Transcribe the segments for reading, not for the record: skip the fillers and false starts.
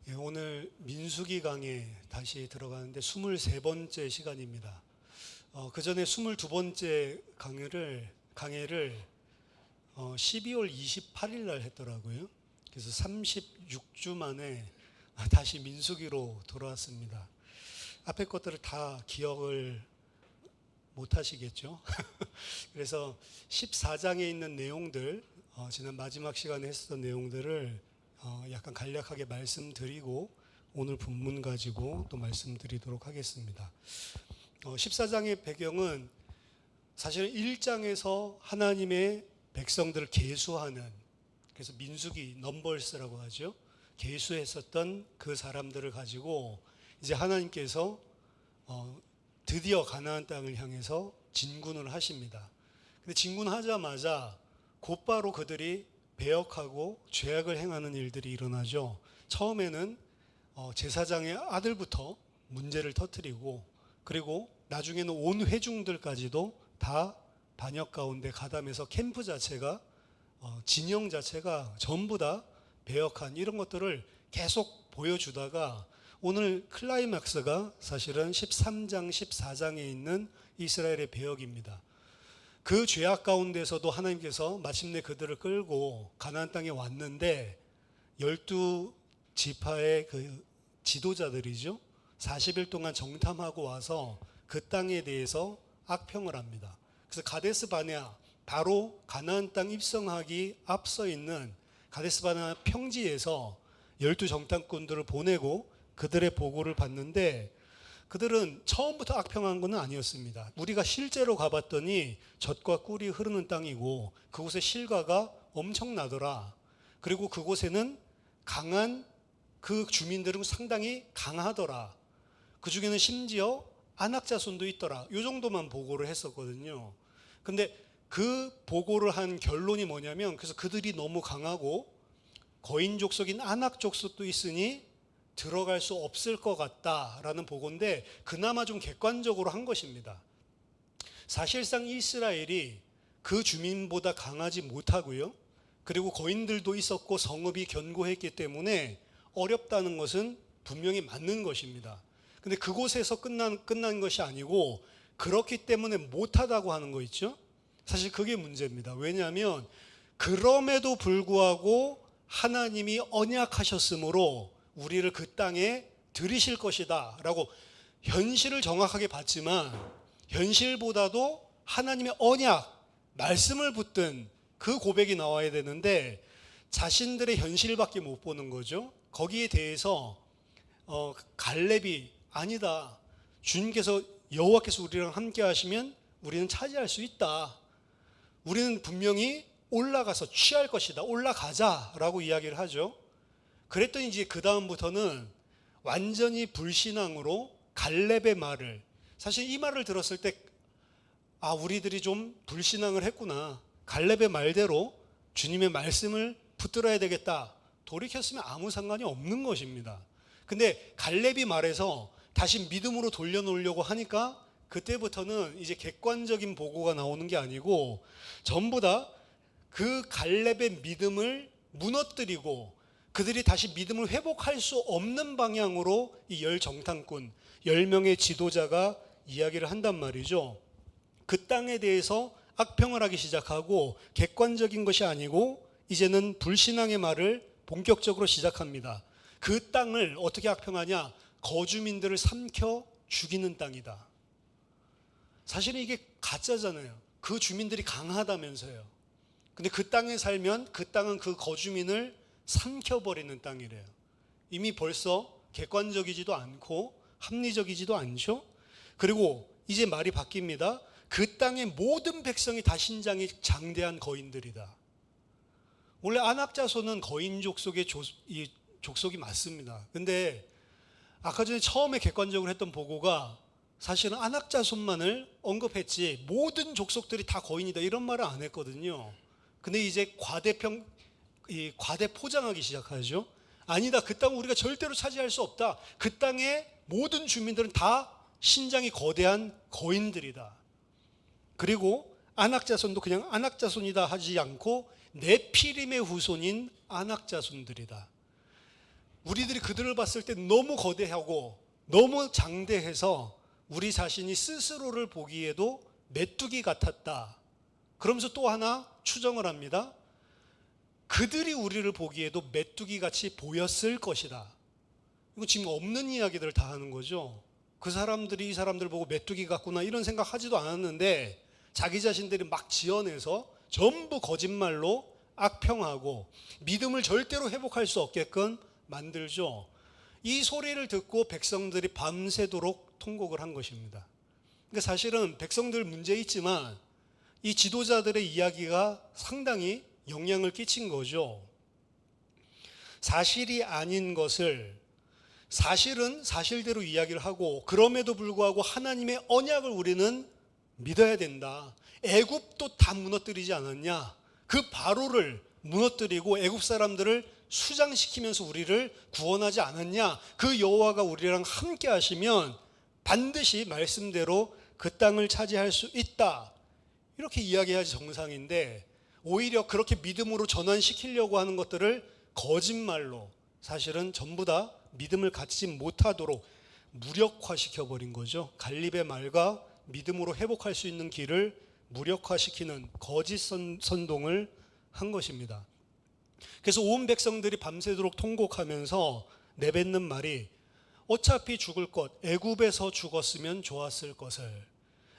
오늘 민수기 강에 다시 들어가는데 23번째 시간입니다. 그 전에 22번째 강해를 12월 28일 날 했더라고요. 그래서 36주 만에 다시 민수기로 돌아왔습니다. 앞에 것들을 다 기억을 못 하시겠죠? 그래서 14장에 있는 내용들, 지난 마지막 시간에 했었던 내용들을 약간 간략하게 말씀드리고 오늘 본문 가지고 또 말씀드리도록 하겠습니다. 14장의 배경은 사실은 1장에서 하나님의 백성들을 계수하는, 그래서 민수기 넘버스라고 하죠. 계수했었던 그 사람들을 가지고 이제 하나님께서 드디어 가나안 땅을 향해서 진군을 하십니다. 근데 진군하자마자 곧바로 그들이 배역하고 죄악을 행하는 일들이 일어나죠. 처음에는 제사장의 아들부터 문제를 터뜨리고, 그리고 나중에는 온 회중들까지도 다 반역 가운데 가담해서 캠프 자체가 진영 자체가 전부 다 배역한 이런 것들을 계속 보여주다가 오늘 클라이막스가 사실은 13장 14장에 있는 이스라엘의 배역입니다. 그 죄악 가운데서도 하나님께서 마침내 그들을 끌고 가나안 땅에 왔는데 12지파의 그 지도자들이죠. 40일 동안 정탐하고 와서 그 땅에 대해서 악평을 합니다. 그래서 가데스 바네아, 바로 가나안 땅 입성하기 앞서 있는 가데스 바네아 평지에서 12정탐꾼들을 보내고 그들의 보고를 받는데 그들은 처음부터 악평한 것은 아니었습니다. 우리가 실제로 가봤더니 젖과 꿀이 흐르는 땅이고 그곳에 실과가 엄청나더라. 그리고 그곳에는 강한 그 주민들은 상당히 강하더라. 그 중에는 심지어 안악자손도 있더라. 이 정도만 보고를 했었거든요. 근데 그 보고를 한 결론이 뭐냐면, 그래서 그들이 너무 강하고 거인 족속인 안악 족속도 있으니 들어갈 수 없을 것 같다라는 보고인데 그나마 좀 객관적으로 한 것입니다. 사실상 이스라엘이 그 주민보다 강하지 못하고요. 그리고 거인들도 있었고 성읍이 견고했기 때문에 어렵다는 것은 분명히 맞는 것입니다. 근데 그곳에서 끝난 것이 아니고 그렇기 때문에 못하다고 하는 거 있죠? 사실 그게 문제입니다. 왜냐하면 그럼에도 불구하고 하나님이 언약하셨으므로 우리를 그 땅에 들이실 것이다 라고 현실을 정확하게 봤지만 현실보다도 하나님의 언약, 말씀을 붙든 그 고백이 나와야 되는데 자신들의 현실밖에 못 보는 거죠. 거기에 대해서 갈렙이 아니다, 주님께서 여호와께서 우리랑 함께 하시면 우리는 차지할 수 있다, 우리는 분명히 올라가서 취할 것이다, 올라가자라고 이야기를 하죠. 그랬더니 이제 그 다음부터는 완전히 불신앙으로 갈렙의 말을, 사실 이 말을 들었을 때 우리들이 좀 불신앙을 했구나, 갈렙의 말대로 주님의 말씀을 붙들어야 되겠다, 돌이켰으면 아무 상관이 없는 것입니다. 근데 갈렙이 말해서 다시 믿음으로 돌려놓으려고 하니까 그때부터는 이제 객관적인 보고가 나오는 게 아니고 전부 다 그 갈렙의 믿음을 무너뜨리고 그들이 다시 믿음을 회복할 수 없는 방향으로 이 10정탐꾼, 10명의 지도자가 이야기를 한단 말이죠. 그 땅에 대해서 악평을 하기 시작하고 객관적인 것이 아니고 이제는 불신앙의 말을 본격적으로 시작합니다. 그 땅을 어떻게 악평하냐? 거주민들을 삼켜 죽이는 땅이다. 사실은 이게 가짜잖아요. 그 주민들이 강하다면서요. 근데 그 땅에 살면 그 땅은 그 거주민을 삼켜버리는 땅이래요. 이미 벌써 객관적이지도 않고 합리적이지도 않죠. 그리고 이제 말이 바뀝니다. 그 땅의 모든 백성이 다 신장이 장대한 거인들이다. 원래 안악자손은 거인 족속의 족속이 맞습니다. 근데 아까 전에 처음에 객관적으로 했던 보고가 사실은 안악자손만을 언급했지 모든 족속들이 다 거인이다 이런 말을 안 했거든요. 근데 이제 과대 포장하기 시작하죠. 아니다, 그 땅은 우리가 절대로 차지할 수 없다. 그 땅의 모든 주민들은 다 신장이 거대한 거인들이다. 그리고 안악자손도 그냥 안악자손이다 하지 않고 네피림의 후손인 안악자손들이다. 우리들이 그들을 봤을 때 너무 거대하고 너무 장대해서 우리 자신이 스스로를 보기에도 메뚜기 같았다. 그러면서 또 하나 추정을 합니다. 그들이 우리를 보기에도 메뚜기 같이 보였을 것이다. 이거 지금 없는 이야기들을 다 하는 거죠. 그 사람들이 이 사람들 보고 메뚜기 같구나 이런 생각 하지도 않았는데 자기 자신들이 막 지어내서 전부 거짓말로 악평하고 믿음을 절대로 회복할 수 없게끔 만들죠. 이 소리를 듣고 백성들이 밤새도록 통곡을 한 것입니다. 그러니까 사실은 백성들 문제 있지만 이 지도자들의 이야기가 상당히 영향을 끼친 거죠. 사실이 아닌 것을 사실은 사실대로 이야기를 하고 그럼에도 불구하고 하나님의 언약을 우리는 믿어야 된다. 애굽도 다 무너뜨리지 않았냐? 그 바로를 무너뜨리고 애굽 사람들을 수장시키면서 우리를 구원하지 않았냐? 그 여호와가 우리랑 함께 하시면 반드시 말씀대로 그 땅을 차지할 수 있다. 이렇게 이야기해야지 정상인데 오히려 그렇게 믿음으로 전환시키려고 하는 것들을 거짓말로 사실은 전부 다 믿음을 갖지 못하도록 무력화시켜버린 거죠. 갈립의 말과 믿음으로 회복할 수 있는 길을 무력화시키는 거짓 선동을 한 것입니다. 그래서 온 백성들이 밤새도록 통곡하면서 내뱉는 말이 어차피 죽을 것, 애굽에서 죽었으면 좋았을 것을,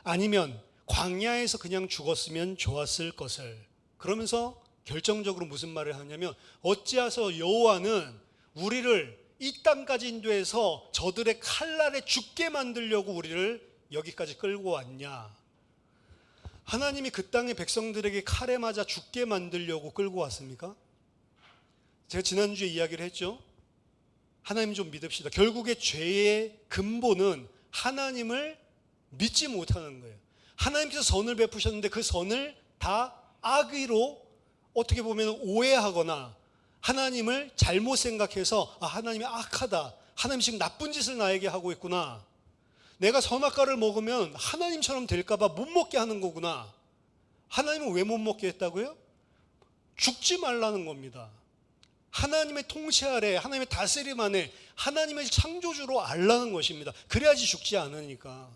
아니면 광야에서 그냥 죽었으면 좋았을 것을. 그러면서 결정적으로 무슨 말을 하냐면 어찌하서 여호와는 우리를 이 땅까지 인도해서 저들의 칼날에 죽게 만들려고 우리를 여기까지 끌고 왔냐. 하나님이 그 땅의 백성들에게 칼에 맞아 죽게 만들려고 끌고 왔습니까? 제가 지난주에 이야기를 했죠. 하나님 좀 믿읍시다. 결국에 죄의 근본은 하나님을 믿지 못하는 거예요. 하나님께서 선을 베푸셨는데 그 선을 다 악의로 어떻게 보면 오해하거나 하나님을 잘못 생각해서 하나님이 악하다. 하나님 지금 나쁜 짓을 나에게 하고 있구나. 내가 선악과를 먹으면 하나님처럼 될까봐 못 먹게 하는 거구나. 하나님은 왜 못 먹게 했다고요? 죽지 말라는 겁니다. 하나님의 통치 아래, 하나님의 다스림 안에 하나님의 창조주로 알라는 것입니다. 그래야지 죽지 않으니까.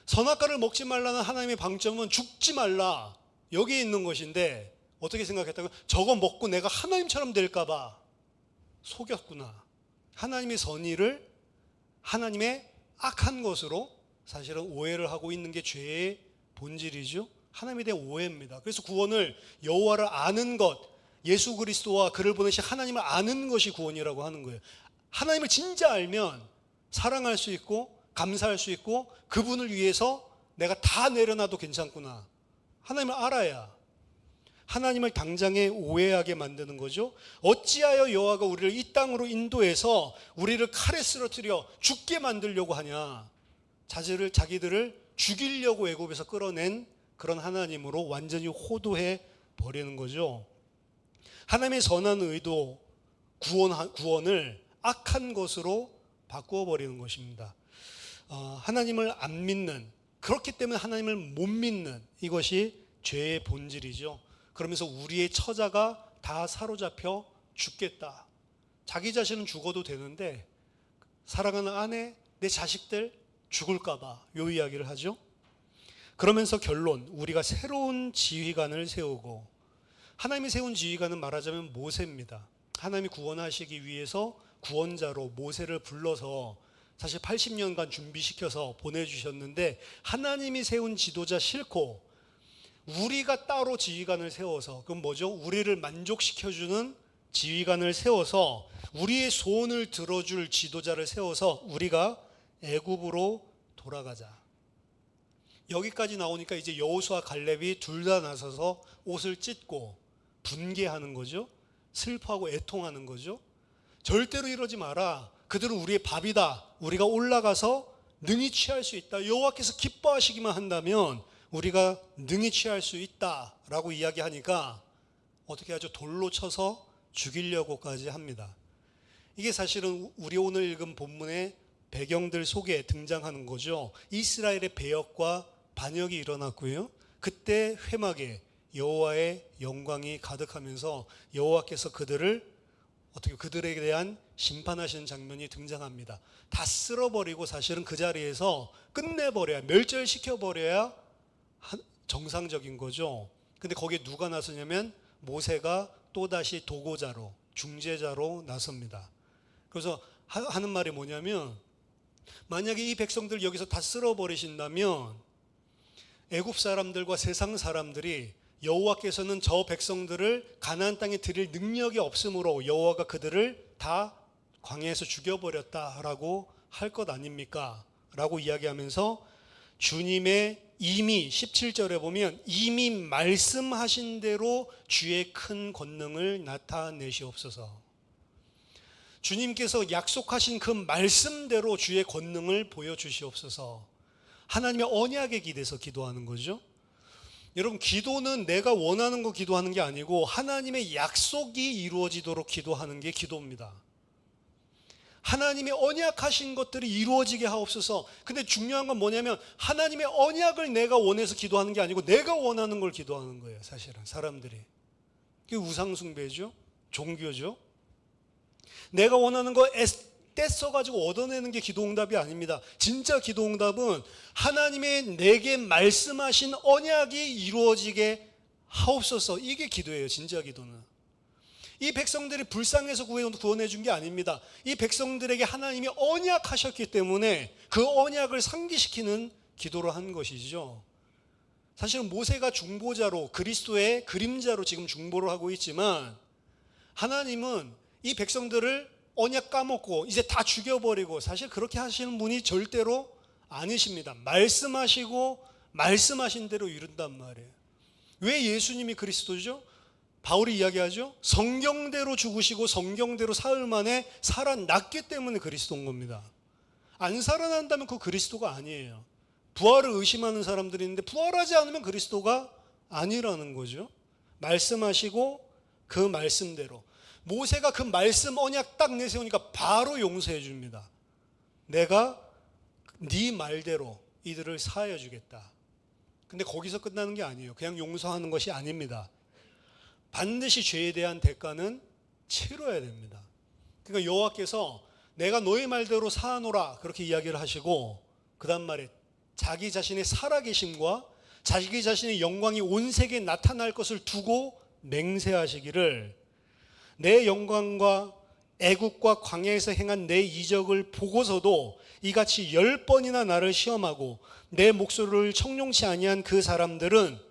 선악과를 먹지 말라는 하나님의 방점은 죽지 말라. 여기에 있는 것인데 어떻게 생각했다고요? 저거 먹고 내가 하나님처럼 될까봐 속였구나. 하나님의 선의를 하나님의 악한 것으로 사실은 오해를 하고 있는 게 죄의 본질이죠. 하나님에 대한 오해입니다. 그래서 구원을 여호와를 아는 것, 예수 그리스도와 그를 보내신 하나님을 아는 것이 구원이라고 하는 거예요. 하나님을 진짜 알면 사랑할 수 있고 감사할 수 있고 그분을 위해서 내가 다 내려놔도 괜찮구나. 하나님을 알아야 하나님을 당장에 오해하게 만드는 거죠. 어찌하여 여호와가 우리를 이 땅으로 인도해서 우리를 칼에 쓰러뜨려 죽게 만들려고 하냐. 자기들을 죽이려고 애굽에서 끌어낸 그런 하나님으로 완전히 호도해 버리는 거죠. 하나님의 선한 의도, 구원을 악한 것으로 바꾸어 버리는 것입니다. 하나님을 안 믿는, 그렇기 때문에 하나님을 못 믿는 이것이 죄의 본질이죠. 그러면서 우리의 처자가 다 사로잡혀 죽겠다. 자기 자신은 죽어도 되는데 사랑하는 아내, 내 자식들 죽을까 봐 이 이야기를 하죠. 그러면서 결론, 우리가 새로운 지휘관을 세우고, 하나님이 세운 지휘관은 말하자면 모세입니다. 하나님이 구원하시기 위해서 구원자로 모세를 불러서 사실 80년간 준비시켜서 보내주셨는데 하나님이 세운 지도자 싫고 우리가 따로 지휘관을 세워서, 그건 뭐죠? 우리를 만족시켜주는 지휘관을 세워서 우리의 소원을 들어줄 지도자를 세워서 우리가 애굽으로 돌아가자. 여기까지 나오니까 이제 여호수아 갈렙이 둘 다 나서서 옷을 찢고 분개하는 거죠. 슬퍼하고 애통하는 거죠. 절대로 이러지 마라. 그들은 우리의 밥이다. 우리가 올라가서 능히 취할 수 있다. 여호와께서 기뻐하시기만 한다면 우리가 능히 취할 수 있다라고 이야기하니까 어떻게 하죠? 돌로 쳐서 죽이려고까지 합니다. 이게 사실은 우리 오늘 읽은 본문의 배경들 속에 등장하는 거죠. 이스라엘의 배역과 반역이 일어났고요. 그때 회막에 여호와의 영광이 가득하면서 여호와께서 그들을 어떻게 그들에게 대한 심판하시는 장면이 등장합니다. 다 쓸어버리고 사실은 그 자리에서 끝내버려야, 멸절시켜버려야 정상적인 거죠. 근데 거기에 누가 나서냐면 모세가 또다시 도고자로, 중재자로 나섭니다. 그래서 하는 말이 뭐냐면, 만약에 이 백성들 여기서 다 쓸어버리신다면 애굽 사람들과 세상 사람들이 여호와께서는 저 백성들을 가나안 땅에 들일 능력이 없으므로 여호와가 그들을 다 광야에서 죽여버렸다라고 할 것 아닙니까? 라고 이야기하면서 주님의 이미 17절에 보면 이미 말씀하신 대로 주의 큰 권능을 나타내시옵소서. 주님께서 약속하신 그 말씀대로 주의 권능을 보여주시옵소서. 하나님의 언약에 기대서 기도하는 거죠. 여러분, 기도는 내가 원하는 거 기도하는 게 아니고 하나님의 약속이 이루어지도록 기도하는 게 기도입니다. 하나님의 언약하신 것들이 이루어지게 하옵소서. 근데 중요한 건 뭐냐면 하나님의 언약을 내가 원해서 기도하는 게 아니고 내가 원하는 걸 기도하는 거예요. 사실은 사람들이. 그게 우상숭배죠. 종교죠. 내가 원하는 거 떼써가지고 얻어내는 게 기도응답이 아닙니다. 진짜 기도응답은 하나님의 내게 말씀하신 언약이 이루어지게 하옵소서. 이게 기도예요. 진짜 기도는. 이 백성들이 불쌍해서 구원해 준 게 아닙니다. 이 백성들에게 하나님이 언약하셨기 때문에 그 언약을 상기시키는 기도를 한 것이죠. 사실은 모세가 중보자로, 그리스도의 그림자로 지금 중보를 하고 있지만 하나님은 이 백성들을 언약 까먹고 이제 다 죽여버리고, 사실 그렇게 하시는 분이 절대로 아니십니다. 말씀하시고 말씀하신 대로 이룬단 말이에요. 왜 예수님이 그리스도죠? 바울이 이야기하죠. 성경대로 죽으시고 성경대로 사흘 만에 살아났기 때문에 그리스도인 겁니다. 안 살아난다면 그 그리스도가 아니에요. 부활을 의심하는 사람들이 있는데 부활하지 않으면 그리스도가 아니라는 거죠. 말씀하시고 그 말씀대로. 모세가 그 말씀 언약 딱 내세우니까 바로 용서해 줍니다. 내가 네 말대로 이들을 사하여 주겠다. 근데 거기서 끝나는 게 아니에요. 그냥 용서하는 것이 아닙니다. 반드시 죄에 대한 대가는 치러야 됩니다. 그러니까 여호와께서 내가 너의 말대로 사하노라 그렇게 이야기를 하시고, 그 다음 말에 자기 자신의 살아계심과 자기 자신의 영광이 온 세계에 나타날 것을 두고 맹세하시기를, 내 영광과 애국과 광야에서 행한 내 이적을 보고서도 이같이 10번이나 나를 시험하고 내 목소리를 청룡치 아니한 그 사람들은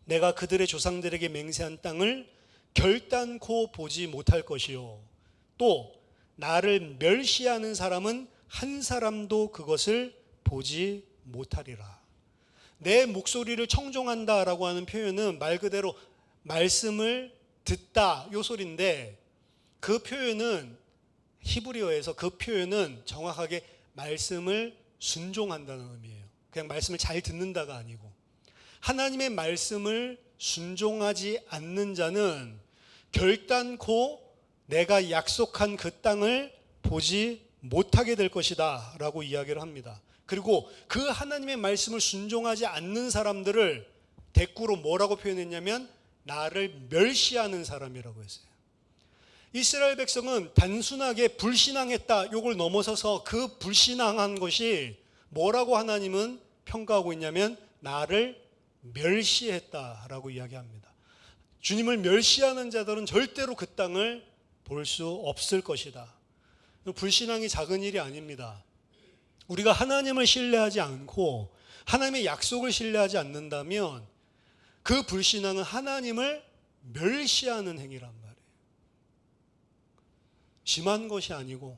내가 그들의 조상들에게 맹세한 땅을 결단코 보지 못할 것이요, 또 나를 멸시하는 사람은 한 사람도 그것을 보지 못하리라. 내 목소리를 청종한다라고 하는 표현은 말 그대로 말씀을 듣다 요 소리인데, 그 표현은 히브리어에서 그 표현은 정확하게 말씀을 순종한다는 의미예요. 그냥 말씀을 잘 듣는다가 아니고, 하나님의 말씀을 순종하지 않는 자는 결단코 내가 약속한 그 땅을 보지 못하게 될 것이다 라고 이야기를 합니다. 그리고 그 하나님의 말씀을 순종하지 않는 사람들을 대꾸로 뭐라고 표현했냐면 나를 멸시하는 사람이라고 했어요. 이스라엘 백성은 단순하게 불신앙했다 요걸 넘어서서 그 불신앙한 것이 뭐라고 하나님은 평가하고 있냐면 나를 멸시했다라고 이야기합니다. 주님을 멸시하는 자들은 절대로 그 땅을 볼 수 없을 것이다. 불신앙이 작은 일이 아닙니다. 우리가 하나님을 신뢰하지 않고 하나님의 약속을 신뢰하지 않는다면 그 불신앙은 하나님을 멸시하는 행위란 말이에요. 심한 것이 아니고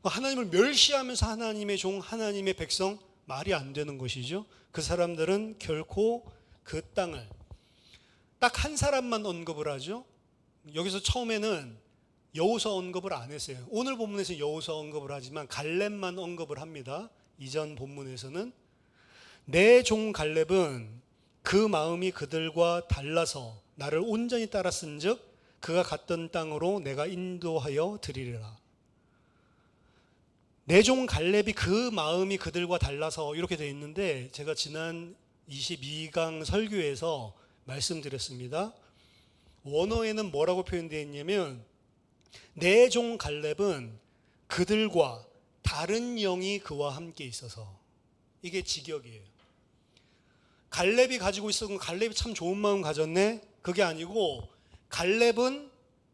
하나님을 멸시하면서 하나님의 종, 하나님의 백성, 말이 안 되는 것이죠. 그 사람들은 결코 그 땅을, 딱 한 사람만 언급을 하죠. 여기서 처음에는 여호수아 언급을 안 했어요. 오늘 본문에서 여호수아 언급을 하지만 갈렙만 언급을 합니다. 이전 본문에서는 내 종 갈렙은 그 마음이 그들과 달라서 나를 온전히 따랐은즉 그가 갔던 땅으로 내가 인도하여 드리리라. 내 종 갈렙이 그 마음이 그들과 달라서 이렇게 되어 있는데, 제가 지난 22강 설교에서 말씀드렸습니다. 원어에는 뭐라고 표현되어 있냐면 내 종 갈렙은 그들과 다른 영이 그와 함께 있어서. 이게 직역이에요. 갈렙이 가지고 있었던 갈렙이 참 좋은 마음 가졌네. 그게 아니고 갈렙은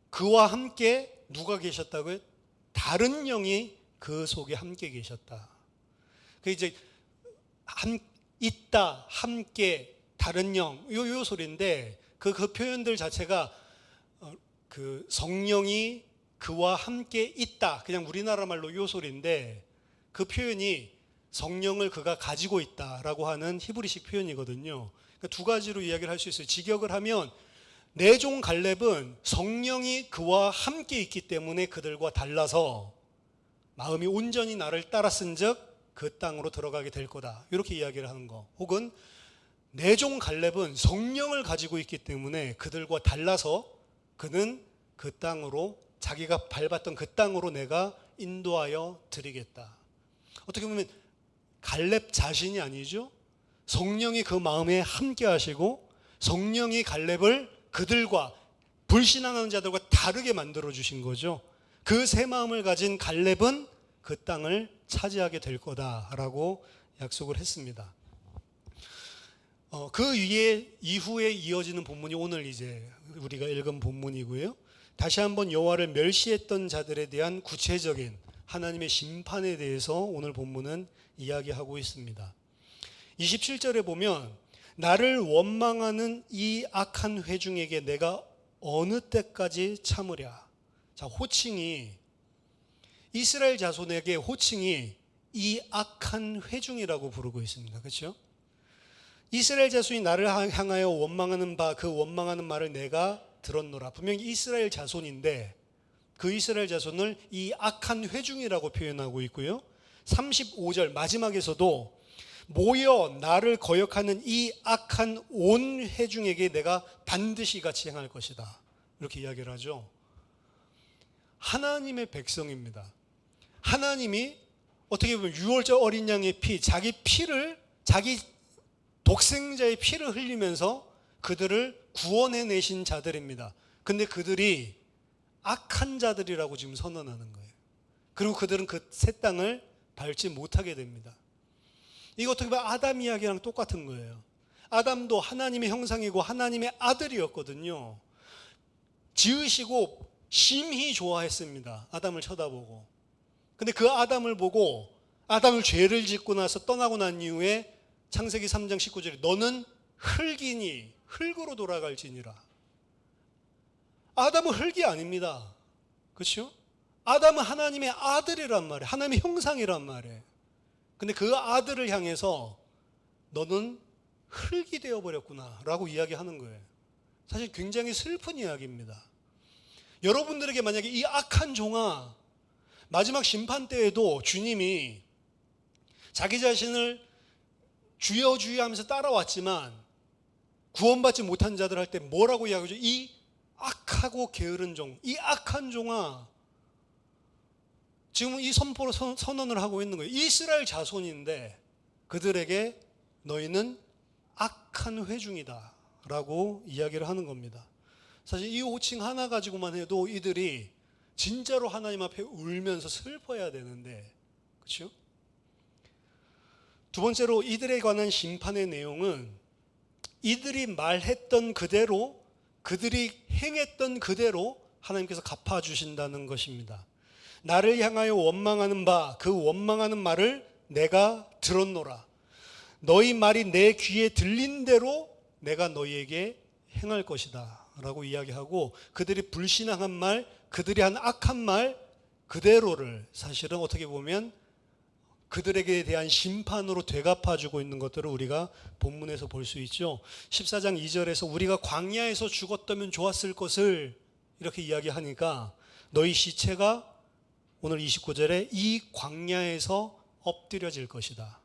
그와 함께 누가 계셨다고요? 다른 영이 그 속에 함께 계셨다. 그 이제 있다, 함께, 다른 영, 요 소리인데 그 표현들 자체가 그 성령이 그와 함께 있다. 그냥 우리나라 말로 요 소리인데 그 표현이 성령을 그가 가지고 있다라고 하는 히브리식 표현이거든요. 그러니까 두 가지로 이야기를 할 수 있어요. 직역을 하면 내 종 갈렙은 성령이 그와 함께 있기 때문에 그들과 달라서 마음이 온전히 나를 따랐은즉 그 땅으로 들어가게 될 거다. 이렇게 이야기를 하는 거. 혹은 내 종 갈렙은 성령을 가지고 있기 때문에 그들과 달라서 그는 그 땅으로 자기가 밟았던 그 땅으로 내가 인도하여 드리겠다. 어떻게 보면 갈렙 자신이 아니죠. 성령이 그 마음에 함께 하시고 성령이 갈렙을 그들과 불신앙하는 자들과 다르게 만들어 주신 거죠. 그 새 마음을 가진 갈렙은 그 땅을 차지하게 될 거다라고 약속을 했습니다. 그 위에 이후에 이어지는 본문이 오늘 이제 우리가 읽은 본문이고요. 다시 한번 여호와를 멸시했던 자들에 대한 구체적인 하나님의 심판에 대해서 오늘 본문은 이야기하고 있습니다. 27절에 보면 나를 원망하는 이 악한 회중에게 내가 어느 때까지 참으랴. 자, 호칭이 이스라엘 자손에게 호칭이 이 악한 회중이라고 부르고 있습니다. 그렇죠? 이스라엘 자손이 나를 향하여 원망하는 바 그 원망하는 말을 내가 들었노라. 분명히 이스라엘 자손인데 그 이스라엘 자손을 이 악한 회중이라고 표현하고 있고요. 35절 마지막에서도 모여 나를 거역하는 이 악한 온 회중에게 내가 반드시 같이 행할 것이다. 이렇게 이야기를 하죠. 하나님의 백성입니다. 하나님이 어떻게 보면 유월절 어린 양의 피, 자기 독생자의 피를 흘리면서 그들을 구원해내신 자들입니다. 근데 그들이 악한 자들이라고 지금 선언하는 거예요. 그리고 그들은 그 새 땅을 밟지 못하게 됩니다. 이거 어떻게 보면 아담 이야기랑 똑같은 거예요. 아담도 하나님의 형상이고 하나님의 아들이었거든요. 지으시고 심히 좋아했습니다. 아담을 쳐다보고. 근데 그 아담을 보고 아담을 죄를 짓고 나서 떠나고 난 이후에 창세기 3장 19절에 너는 흙이니 흙으로 돌아갈지니라. 아담은 흙이 아닙니다. 그렇죠? 아담은 하나님의 아들이란 말이에요. 하나님의 형상이란 말이에요. 근데 그 아들을 향해서 너는 흙이 되어버렸구나 라고 이야기하는 거예요. 사실 굉장히 슬픈 이야기입니다. 여러분들에게 만약에 이 악한 종아 마지막 심판 때에도 주님이 자기 자신을 주여 주여 하면서 따라왔지만 구원받지 못한 자들 할 때 뭐라고 이야기하죠? 이 악하고 게으른 종, 이 악한 종아. 지금 이 선포로 선언을 하고 있는 거예요. 이스라엘 자손인데 그들에게 너희는 악한 회중이다 라고 이야기를 하는 겁니다. 사실 이 호칭 하나 가지고만 해도 이들이 진짜로 하나님 앞에 울면서 슬퍼야 되는데, 그렇죠? 두 번째로 이들에 관한 심판의 내용은 이들이 말했던 그대로, 그들이 행했던 그대로 하나님께서 갚아주신다는 것입니다. 나를 향하여 원망하는 바, 그 원망하는 말을 내가 들었노라. 너희 말이 내 귀에 들린 대로 내가 너희에게 행할 것이다 라고 이야기하고, 그들이 불신앙한 말, 그들이 한 악한 말 그대로를 사실은 어떻게 보면 그들에게 대한 심판으로 되갚아주고 있는 것들을 우리가 본문에서 볼 수 있죠. 14장 2절에서 우리가 광야에서 죽었다면 좋았을 것을 이렇게 이야기하니까 너희 시체가 오늘 29절에 이 광야에서 엎드려질 것이다.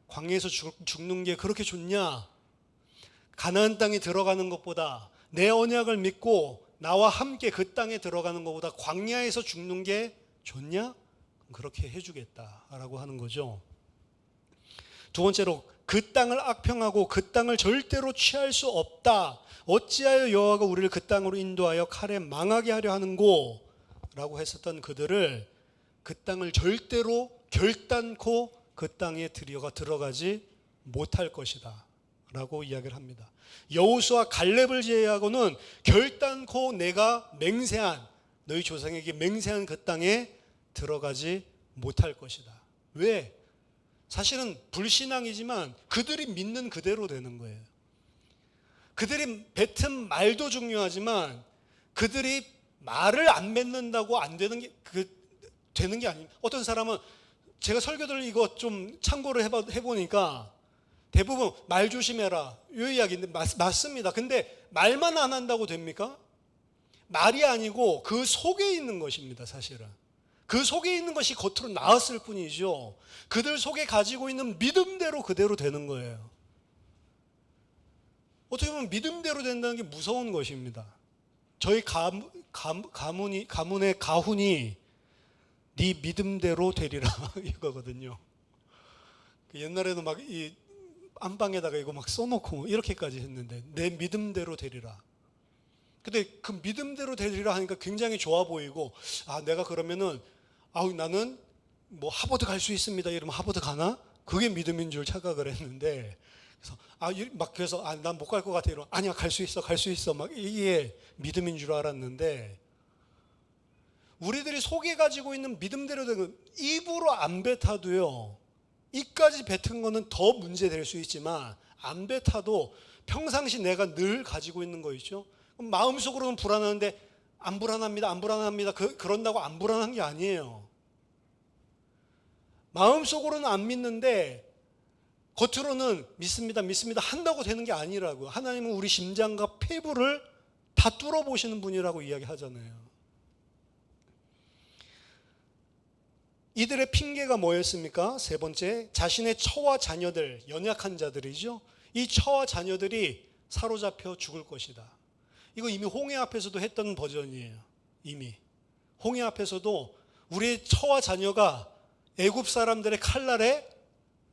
광야에서 죽는 게 그렇게 좋냐? 가나안 땅에 들어가는 것보다, 내 언약을 믿고 나와 함께 그 땅에 들어가는 것보다 광야에서 죽는 게 좋냐? 그렇게 해주겠다라고 하는 거죠. 두 번째로 그 땅을 악평하고 그 땅을 절대로 취할 수 없다. 어찌하여 여호와가 우리를 그 땅으로 인도하여 칼에 망하게 하려 하는고? 라고 했었던 그들을 그 땅을 절대로 결단코 그 땅에 들어가지 못할 것이다 라고 이야기를 합니다. 여호수아 갈렙을 제외하고는 결단코 내가 맹세한, 너희 조상에게 맹세한 그 땅에 들어가지 못할 것이다. 왜? 사실은 불신앙이지만 그들이 믿는 그대로 되는 거예요. 그들이 뱉은 말도 중요하지만 그들이 말을 안 맺는다고 안 되는 게 되는 게 아닙니다. 어떤 사람은 제가 설교들 이거 좀 참고를 해보니까 대부분 말 조심해라 이 이야기인데 맞습니다. 근데 말만 안 한다고 됩니까? 말이 아니고 그 속에 있는 것입니다. 사실은 그 속에 있는 것이 겉으로 나왔을 뿐이죠. 그들 속에 가지고 있는 믿음대로 그대로 되는 거예요. 어떻게 보면 믿음대로 된다는 게 무서운 것입니다. 저희 가문의 가훈이 네 믿음대로 되리라 이거거든요. 옛날에는 막 이 안방에다가 이거 막 써놓고 이렇게까지 했는데 내 믿음대로 되리라. 근데 그 믿음대로 되리라 하니까 굉장히 좋아 보이고, 아 내가 그러면은 나는 뭐 하버드 갈 수 있습니다 이러면 하버드 가나? 그게 믿음인 줄 착각을 했는데, 그래서 난 못 갈 것 같아 이러면 아니야 갈 수 있어 막 이게 믿음인 줄 알았는데, 우리들이 속에 가지고 있는 믿음대로 되는 입으로 안 뱉어도요, 이까지 뱉은 거는 더 문제될 수 있지만 안 뱉어도 평상시 내가 늘 가지고 있는 거 있죠. 마음속으로는 불안한데 안 불안합니다. 그런다고 안 불안한 게 아니에요. 마음속으로는 안 믿는데 겉으로는 믿습니다 한다고 되는 게 아니라고요. 하나님은 우리 심장과 폐부를 다 뚫어보시는 분이라고 이야기하잖아요. 이들의 핑계가 뭐였습니까? 세 번째, 자신의 처와 자녀들, 연약한 자들이죠. 이 처와 자녀들이 사로잡혀 죽을 것이다. 이거 이미 홍해 앞에서도 했던 버전이에요. 이미 홍해 앞에서도 우리의 처와 자녀가 애굽 사람들의 칼날에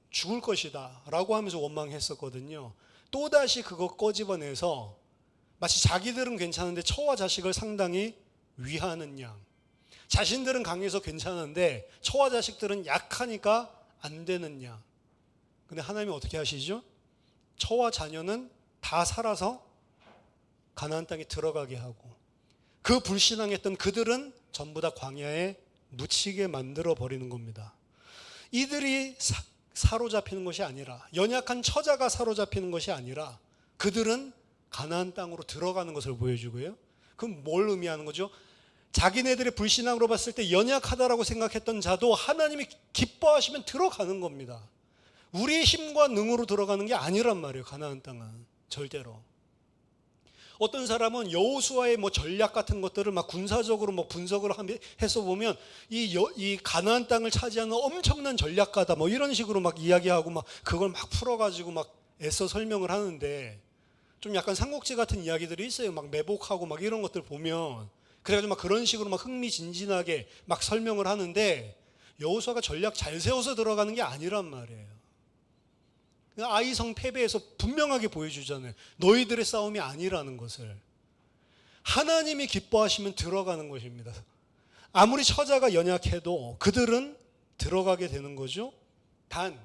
죽을 것이다 라고 하면서 원망했었거든요. 또다시 그거 꺼집어내서 마치 자기들은 괜찮은데 처와 자식을 상당히 위하는 양, 자신들은 강해서 괜찮은데 처와 자식들은 약하니까 안 되는 양. 근데 하나님이 어떻게 하시죠? 처와 자녀는 다 살아서 가나안 땅에 들어가게 하고, 그 불신앙했던 그들은 전부 다 광야에 묻히게 만들어 버리는 겁니다. 이들이 사로잡히는 것이 아니라, 연약한 처자가 사로잡히는 것이 아니라 그들은 가나안 땅으로 들어가는 것을 보여주고요. 그럼 뭘 의미하는 거죠? 자기네들의 불신앙으로 봤을 때 연약하다라고 생각했던 자도 하나님이 기뻐하시면 들어가는 겁니다. 우리의 힘과 능으로 들어가는 게 아니란 말이에요. 가나안 땅은 절대로. 어떤 사람은 여호수아의 전략 같은 것들을 막 군사적으로 분석을 해서 보면 이 가나안 땅을 차지하는 엄청난 전략가다 이런 식으로 막 이야기하고 그걸 막 풀어가지고 막 애써 설명을 하는데, 좀 약간 삼국지 같은 이야기들이 있어요. 막 매복하고 막 이런 것들 보면, 그래가지고 막 그런 식으로 막 흥미진진하게 막 설명을 하는데, 여호수아가 전략 잘 세워서 들어가는 게 아니란 말이에요. 아이성 패배에서 분명하게 보여주잖아요. 너희들의 싸움이 아니라는 것을. 하나님이 기뻐하시면 들어가는 것입니다. 아무리 처자가 연약해도 그들은 들어가게 되는 거죠. 단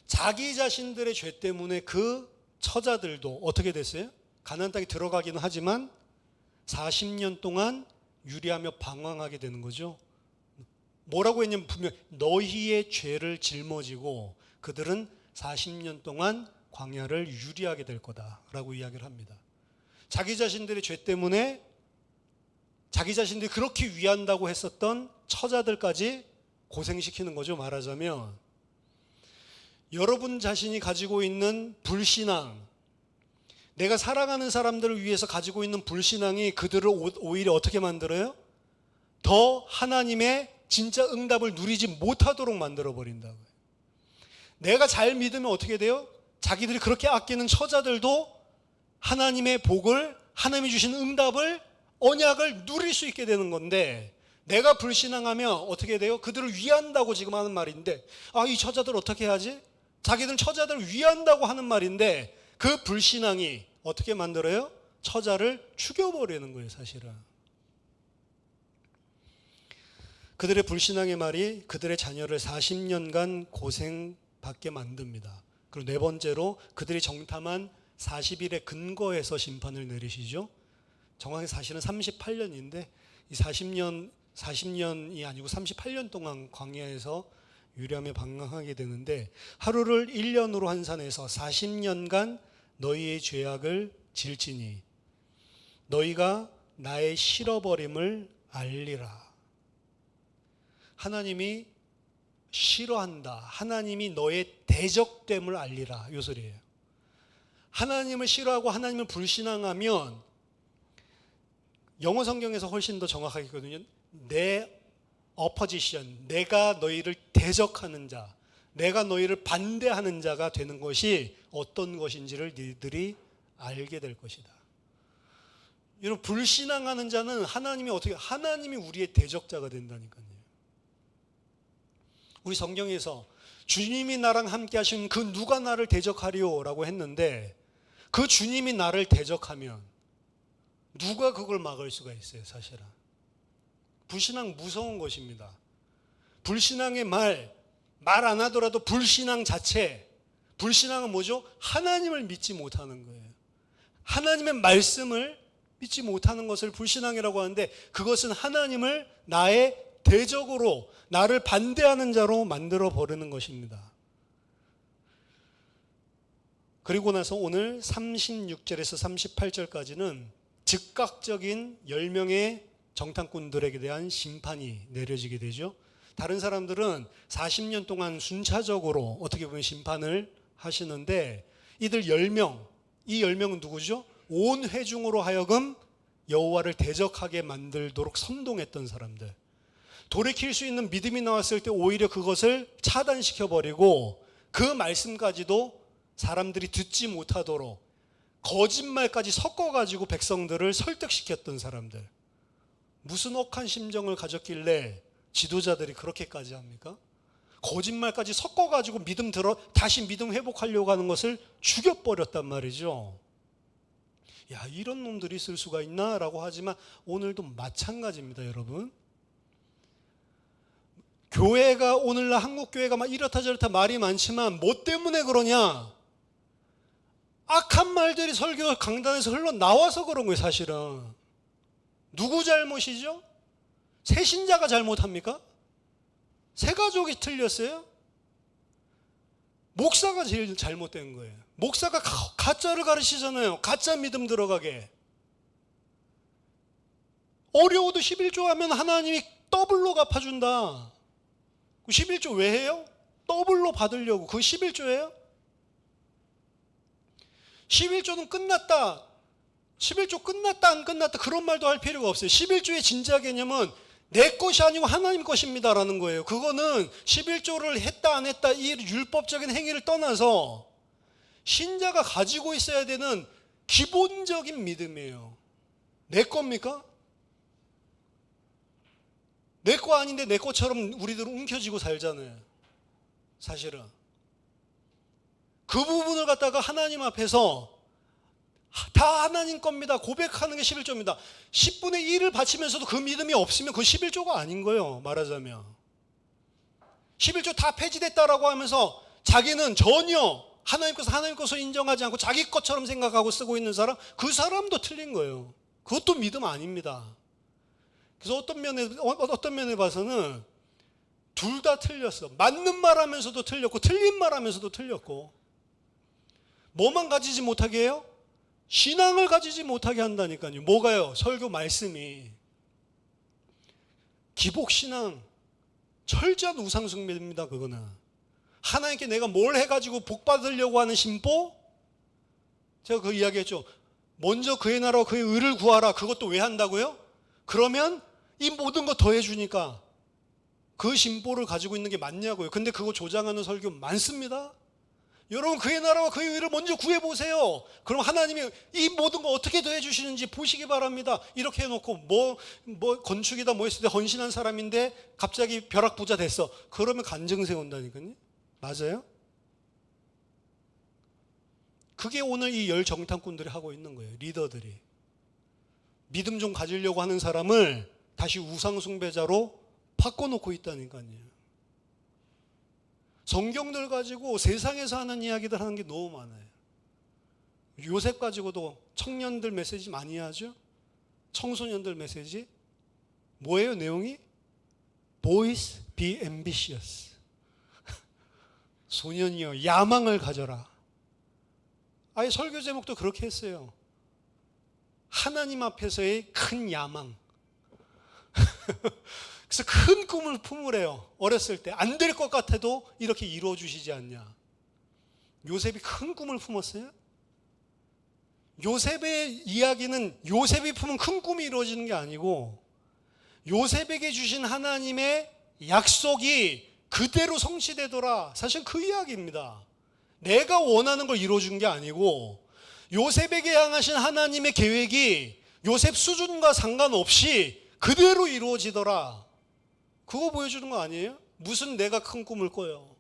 자기 자신들의 죄 때문에 그 처자들도 어떻게 됐어요? 가나안 땅에 들어가기는 하지만 40년 동안 유리하며 방황하게 되는 거죠. 뭐라고 했냐면 분명 너희의 죄를 짊어지고 그들은 40년 동안 광야를 유리하게 될 거다라고 이야기를 합니다. 자기 자신들의 죄 때문에 자기 자신들이 그렇게 위한다고 했었던 처자들까지 고생시키는 거죠. 말하자면 여러분 자신이 가지고 있는 불신앙, 내가 사랑하는 사람들을 위해서 가지고 있는 불신앙이 그들을 오히려 어떻게 만들어요? 더 하나님의 진짜 응답을 누리지 못하도록 만들어버린다고요. 내가 잘 믿으면 어떻게 돼요? 자기들이 그렇게 아끼는 처자들도 하나님의 복을, 하나님이 주신 응답을, 언약을 누릴 수 있게 되는 건데, 내가 불신앙하면 어떻게 돼요? 그들을 위한다고 지금 하는 말인데, 이 처자들 어떻게 하지? 자기들은 처자들을 위한다고 하는 말인데, 그 불신앙이 어떻게 만들어요? 처자를 죽여버리는 거예요, 사실은. 그들의 불신앙의 말이 그들의 자녀를 40년간 고생받게 만듭니다. 그리고 네 번째로 그들이 정탐한 40일의 근거에서 심판을 내리시죠. 정확히 사실은 38년인데 이 40년이 아니고 38년 동안 광야에서 유람에 방황하게 되는데, 하루를 1년으로 환산해서 40년간 너희의 죄악을 질지니 너희가 나의 싫어버림을 알리라. 하나님이 싫어한다, 하나님이 너의 대적됨을 알리라, 이 소리예요. 하나님을 싫어하고 하나님을 불신앙하면, 영어 성경에서 훨씬 더 정확하게 있거든요. 내 어퍼지션, 내가 너희를 대적하는 자, 내가 너희를 반대하는 자가 되는 것이 어떤 것인지를 너희들이 알게 될 것이다. 여러분, 불신앙하는 자는 하나님이 우리의 대적자가 된다니까요. 우리 성경에서 주님이 나랑 함께 하신 그 누가 나를 대적하리오라고 했는데, 그 주님이 나를 대적하면 누가 그걸 막을 수가 있어요, 사실은. 불신앙 무서운 것입니다. 불신앙의 말 안 하더라도 불신앙 자체, 불신앙은 뭐죠? 하나님을 믿지 못하는 거예요. 하나님의 말씀을 믿지 못하는 것을 불신앙이라고 하는데, 그것은 하나님을 나의 대적으로, 나를 반대하는 자로 만들어 버리는 것입니다. 그리고 나서 오늘 36절에서 38절까지는 즉각적인 10명의 정탐꾼들에게 대한 심판이 내려지게 되죠. 다른 사람들은 40년 동안 순차적으로 어떻게 보면 심판을 하시는데, 이들 10명, 이 10명은 누구죠? 온 회중으로 하여금 여호와를 대적하게 만들도록 선동했던 사람들. 돌이킬 수 있는 믿음이 나왔을 때 오히려 그것을 차단시켜버리고, 그 말씀까지도 사람들이 듣지 못하도록 거짓말까지 섞어가지고 백성들을 설득시켰던 사람들. 무슨 억한 심정을 가졌길래 지도자들이 그렇게까지 합니까? 거짓말까지 섞어가지고 다시 믿음 회복하려고 하는 것을 죽여버렸단 말이죠. 야, 이런 놈들이 있을 수가 있나? 라고 하지만 오늘도 마찬가지입니다, 여러분. 교회가, 오늘날 한국교회가 막 이렇다 저렇다 말이 많지만 뭐 때문에 그러냐? 악한 말들이 설교 강단에서 흘러나와서 그런 거예요, 사실은. 누구 잘못이죠? 새신자가 잘못합니까? 새가족이 틀렸어요? 목사가 제일 잘못된 거예요. 목사가 가짜를 가르치잖아요. 가짜 믿음 들어가게. 어려워도 11조 하면 하나님이 더블로 갚아준다. 11조 왜 해요? 더블로 받으려고. 그거 11조예요? 11조는 끝났다, 11조 끝났다 안 끝났다 그런 말도 할 필요가 없어요. 11조의 진짜 개념은 내 것이 아니고 하나님 것입니다 라는 거예요. 그거는 11조를 했다 안 했다 이 율법적인 행위를 떠나서 신자가 가지고 있어야 되는 기본적인 믿음이에요. 내 겁니까? 내 거 아닌데 내 것처럼 우리들은 움켜쥐고 살잖아요, 사실은. 그 부분을 갖다가 하나님 앞에서 다 하나님 겁니다 고백하는 게 11조입니다. 10분의 1을 바치면서도 그 믿음이 없으면 그 11조가 아닌 거예요, 말하자면. 11조 다 폐지됐다라고 하면서 자기는 전혀 하나님 것을 인정하지 않고 자기 것처럼 생각하고 쓰고 있는 사람, 그 사람도 틀린 거예요. 그것도 믿음 아닙니다. 그래서 어떤 면에 봐서는 둘 다 틀렸어. 맞는 말 하면서도 틀렸고 틀린 말 하면서도 틀렸고. 뭐만 가지지 못하게 해요? 신앙을 가지지 못하게 한다니까요. 뭐가요? 설교 말씀이. 기복신앙, 철저한 우상숭배입니다. 그거는 하나님께 내가 뭘 해가지고 복 받으려고 하는 심보. 제가 그 이야기했죠. 먼저 그의 나라와 그의 의를 구하라. 그것도 왜 한다고요? 그러면 이 모든 거 더해주니까. 그 심보를 가지고 있는 게 맞냐고요. 근데 그거 조장하는 설교 많습니다. 여러분, 그의 나라와 그의 의를 먼저 구해보세요. 그럼 하나님이 이 모든 거 어떻게 더해주시는지 보시기 바랍니다. 이렇게 해놓고 뭐 건축이다 뭐 했을 때 헌신한 사람인데 갑자기 벼락부자 됐어. 그러면 간증 세운다니까요. 맞아요? 그게 오늘 이 열 정탐꾼들이 하고 있는 거예요. 리더들이 믿음 좀 가지려고 하는 사람을 다시 우상숭배자로 바꿔놓고 있다니까요. 성경들 가지고 세상에서 하는 이야기들 하는 게 너무 많아요. 요셉 가지고도 청년들 메시지 많이 하죠. 청소년들 메시지. 뭐예요 내용이? Boys be ambitious. 소년이여 야망을 가져라. 아예 설교 제목도 그렇게 했어요. 하나님 앞에서의 큰 야망. 그래서 큰 꿈을 품으래요. 어렸을 때 안 될 것 같아도 이렇게 이루어 주시지 않냐. 요셉이 큰 꿈을 품었어요. 요셉의 이야기는 요셉이 품은 큰 꿈이 이루어지는 게 아니고 요셉에게 주신 하나님의 약속이 그대로 성취되더라. 사실 그 이야기입니다. 내가 원하는 걸 이루어준 게 아니고 요셉에게 향하신 하나님의 계획이 요셉 수준과 상관없이 그대로 이루어지더라. 그거 보여주는 거 아니에요? 무슨 내가 큰 꿈을 꿔요.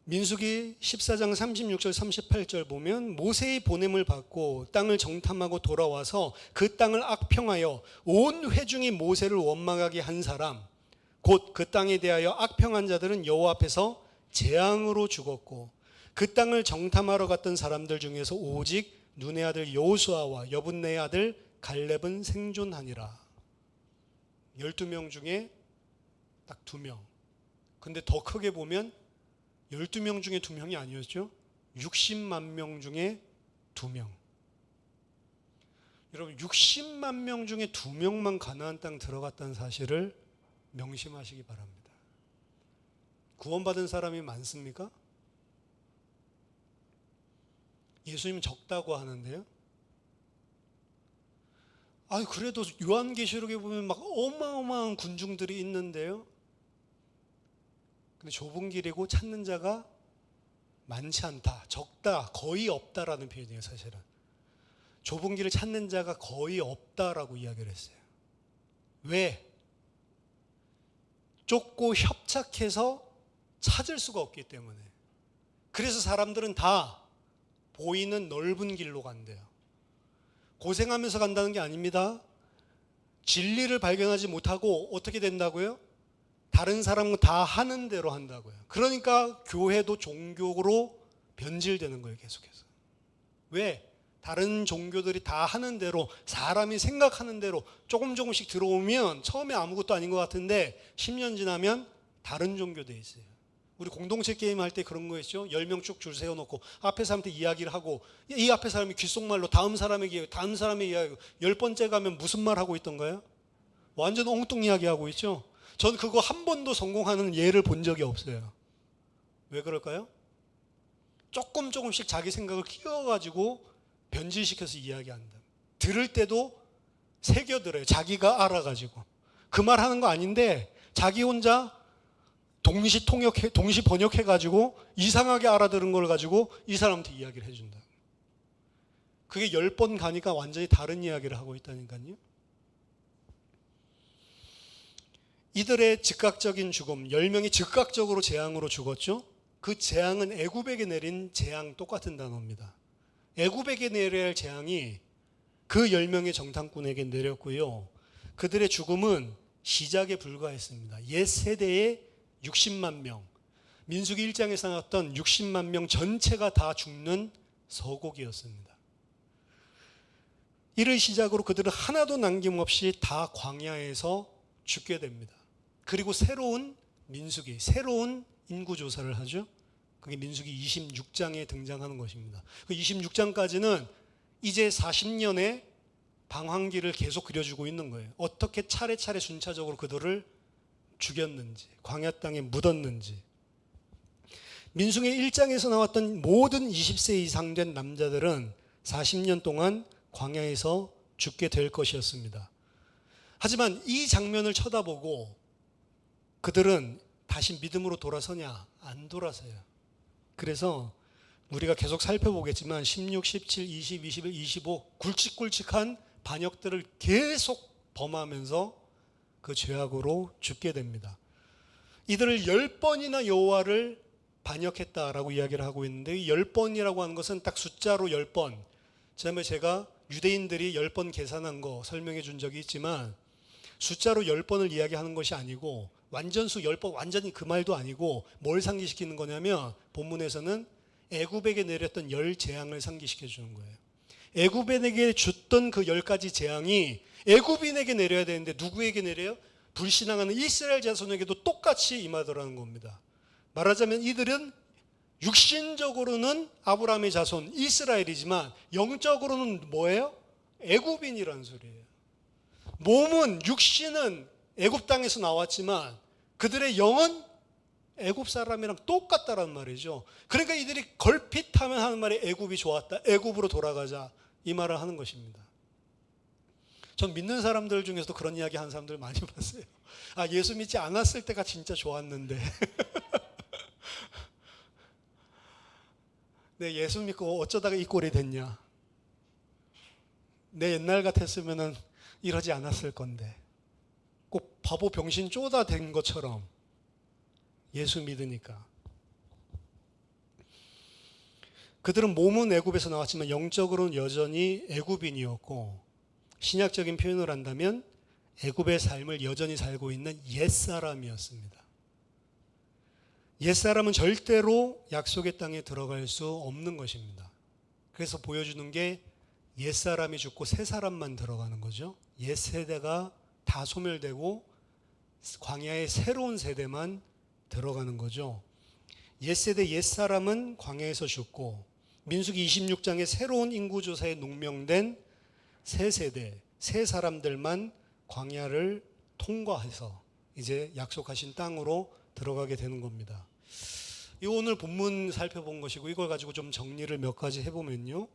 민수기 14장 36절 38절 보면 모세의 보냄을 받고 땅을 정탐하고 돌아와서 그 땅을 악평하여 온 회중이 모세를 원망하게 한 사람 곧 그 땅에 대하여 악평한 자들은 여호와 앞에서 재앙으로 죽었고 그 땅을 정탐하러 갔던 사람들 중에서 오직 눈의 아들 여호수아와 여분네의 아들 갈렙은 생존하니라. 12명 중에 딱 2명. 근데 더 크게 보면 12명 중에 2명이 아니었죠. 60만 명 중에 2명. 여러분 60만 명 중에 2명만 가나안 땅 들어갔다는 사실을 명심하시기 바랍니다. 구원받은 사람이 많습니까? 예수님 적다고 하는데요. 그래도 요한계시록에 보면 막 어마어마한 군중들이 있는데요. 근데 좁은 길이고 찾는 자가 많지 않다, 적다, 거의 없다라는 표현이에요. 사실은 좁은 길을 찾는 자가 거의 없다라고 이야기를 했어요. 왜? 좁고 협착해서 찾을 수가 없기 때문에. 그래서 사람들은 다 보이는 넓은 길로 간대요. 고생하면서 간다는 게 아닙니다. 진리를 발견하지 못하고 어떻게 된다고요? 다른 사람은 다 하는 대로 한다고요. 그러니까 교회도 종교로 변질되는 거예요. 계속해서. 왜? 다른 종교들이 다 하는 대로 사람이 생각하는 대로 조금씩 들어오면 처음에 아무것도 아닌 것 같은데 10년 지나면 다른 종교 돼 있어요. 우리 공동체 게임 할 때 그런 거 있죠. 10명 쭉 줄 세워놓고 앞에 사람한테 이야기를 하고 이 앞에 사람이 귓속말로 다음 사람에게 이야기하고 다음 사람에게 이야기하고 10번째 가면 무슨 말 하고 있던가요? 완전 엉뚱 이야기 하고 있죠. 전 그거 한 번도 성공하는 예를 본 적이 없어요. 왜 그럴까요? 조금씩 자기 생각을 끼워가지고 변질시켜서 이야기한다. 들을 때도 새겨들어요. 자기가 알아가지고. 그 말 하는 거 아닌데 자기 혼자 동시 번역해가지고 이상하게 알아들은 걸 가지고 이 사람한테 이야기를 해준다. 그게 10번 가니까 완전히 다른 이야기를 하고 있다니까요. 이들의 즉각적인 죽음, 10명이 즉각적으로 재앙으로 죽었죠. 그 재앙은 애굽에게 내린 재앙 똑같은 단어입니다. 애굽에게 내려야 할 재앙이 그 10명의 정탐꾼에게 내렸고요. 그들의 죽음은 시작에 불과했습니다. 옛 세대의 60만 명, 민수기 1장에서 나왔던 60만 명 전체가 다 죽는 서곡이었습니다. 이를 시작으로 그들은 하나도 남김없이 다 광야에서 죽게 됩니다. 그리고 새로운 민수기, 새로운 인구조사를 하죠. 그게 민수기 26장에 등장하는 것입니다. 그 26장까지는 이제 40년의 방황기를 계속 그려주고 있는 거예요. 어떻게 차례차례 순차적으로 그들을 죽였는지, 광야 땅에 묻었는지. 민수기 1장에서 나왔던 모든 20세 이상 된 남자들은 40년 동안 광야에서 죽게 될 것이었습니다. 하지만 이 장면을 쳐다보고 그들은 다시 믿음으로 돌아서냐? 안 돌아서요. 그래서 우리가 계속 살펴보겠지만 16, 17, 20, 21, 25 굵직굵직한 반역들을 계속 범하면서 그 죄악으로 죽게 됩니다. 이들을 10번이나 여호와를 반역했다라고 이야기를 하고 있는데 이 10번이라고 하는 것은 딱 숫자로 10번. 지난번에 제가 유대인들이 10번 계산한 거 설명해 준 적이 있지만 숫자로 10번을 이야기하는 것이 아니고 완전수 10번 완전히 그 말도 아니고 뭘 상기시키는 거냐면 본문에서는 애굽에게 내렸던 10재앙을 상기시켜 주는 거예요. 애굽인에게 줬던 그 10가지 재앙이 애굽인에게 내려야 되는데 누구에게 내려요? 불신앙하는 이스라엘 자손에게도 똑같이 임하더라는 겁니다. 말하자면 이들은 육신적으로는 아브라함의 자손 이스라엘이지만 영적으로는 뭐예요? 애굽인이라는 소리예요. 몸은 육신은 애굽 땅에서 나왔지만 그들의 영은 애굽 사람이랑 똑같다라는 말이죠. 그러니까 이들이 걸핏하면 하는 말이 애굽이 좋았다. 애굽으로 돌아가자. 이 말을 하는 것입니다. 전 믿는 사람들 중에서도 그런 이야기 하는 사람들 많이 봤어요. 아, 예수 믿지 않았을 때가 진짜 좋았는데. 내 예수 믿고 어쩌다가 이 꼴이 됐냐. 내 옛날 같았으면 이러지 않았을 건데. 꼭 바보 병신 쪼다 된 것처럼 예수 믿으니까. 그들은 몸은 애굽에서 나왔지만 영적으로는 여전히 애굽인이었고 신약적인 표현을 한다면 애굽의 삶을 여전히 살고 있는 옛사람이었습니다. 옛사람은 절대로 약속의 땅에 들어갈 수 없는 것입니다. 그래서 보여주는 게 옛사람이 죽고 새 사람만 들어가는 거죠. 옛 세대가 다 소멸되고 광야의 새로운 세대만 들어가는 거죠. 옛 세대 옛 사람은 광야에서 죽고 민수기 26장에 새로운 인구조사에 농명된 새 세대, 새 사람들만 광야를 통과해서 이제 약속하신 땅으로 들어가게 되는 겁니다. 이 오늘 본문 살펴본 것이고 이걸 가지고 좀 정리를 몇 가지 해보면요.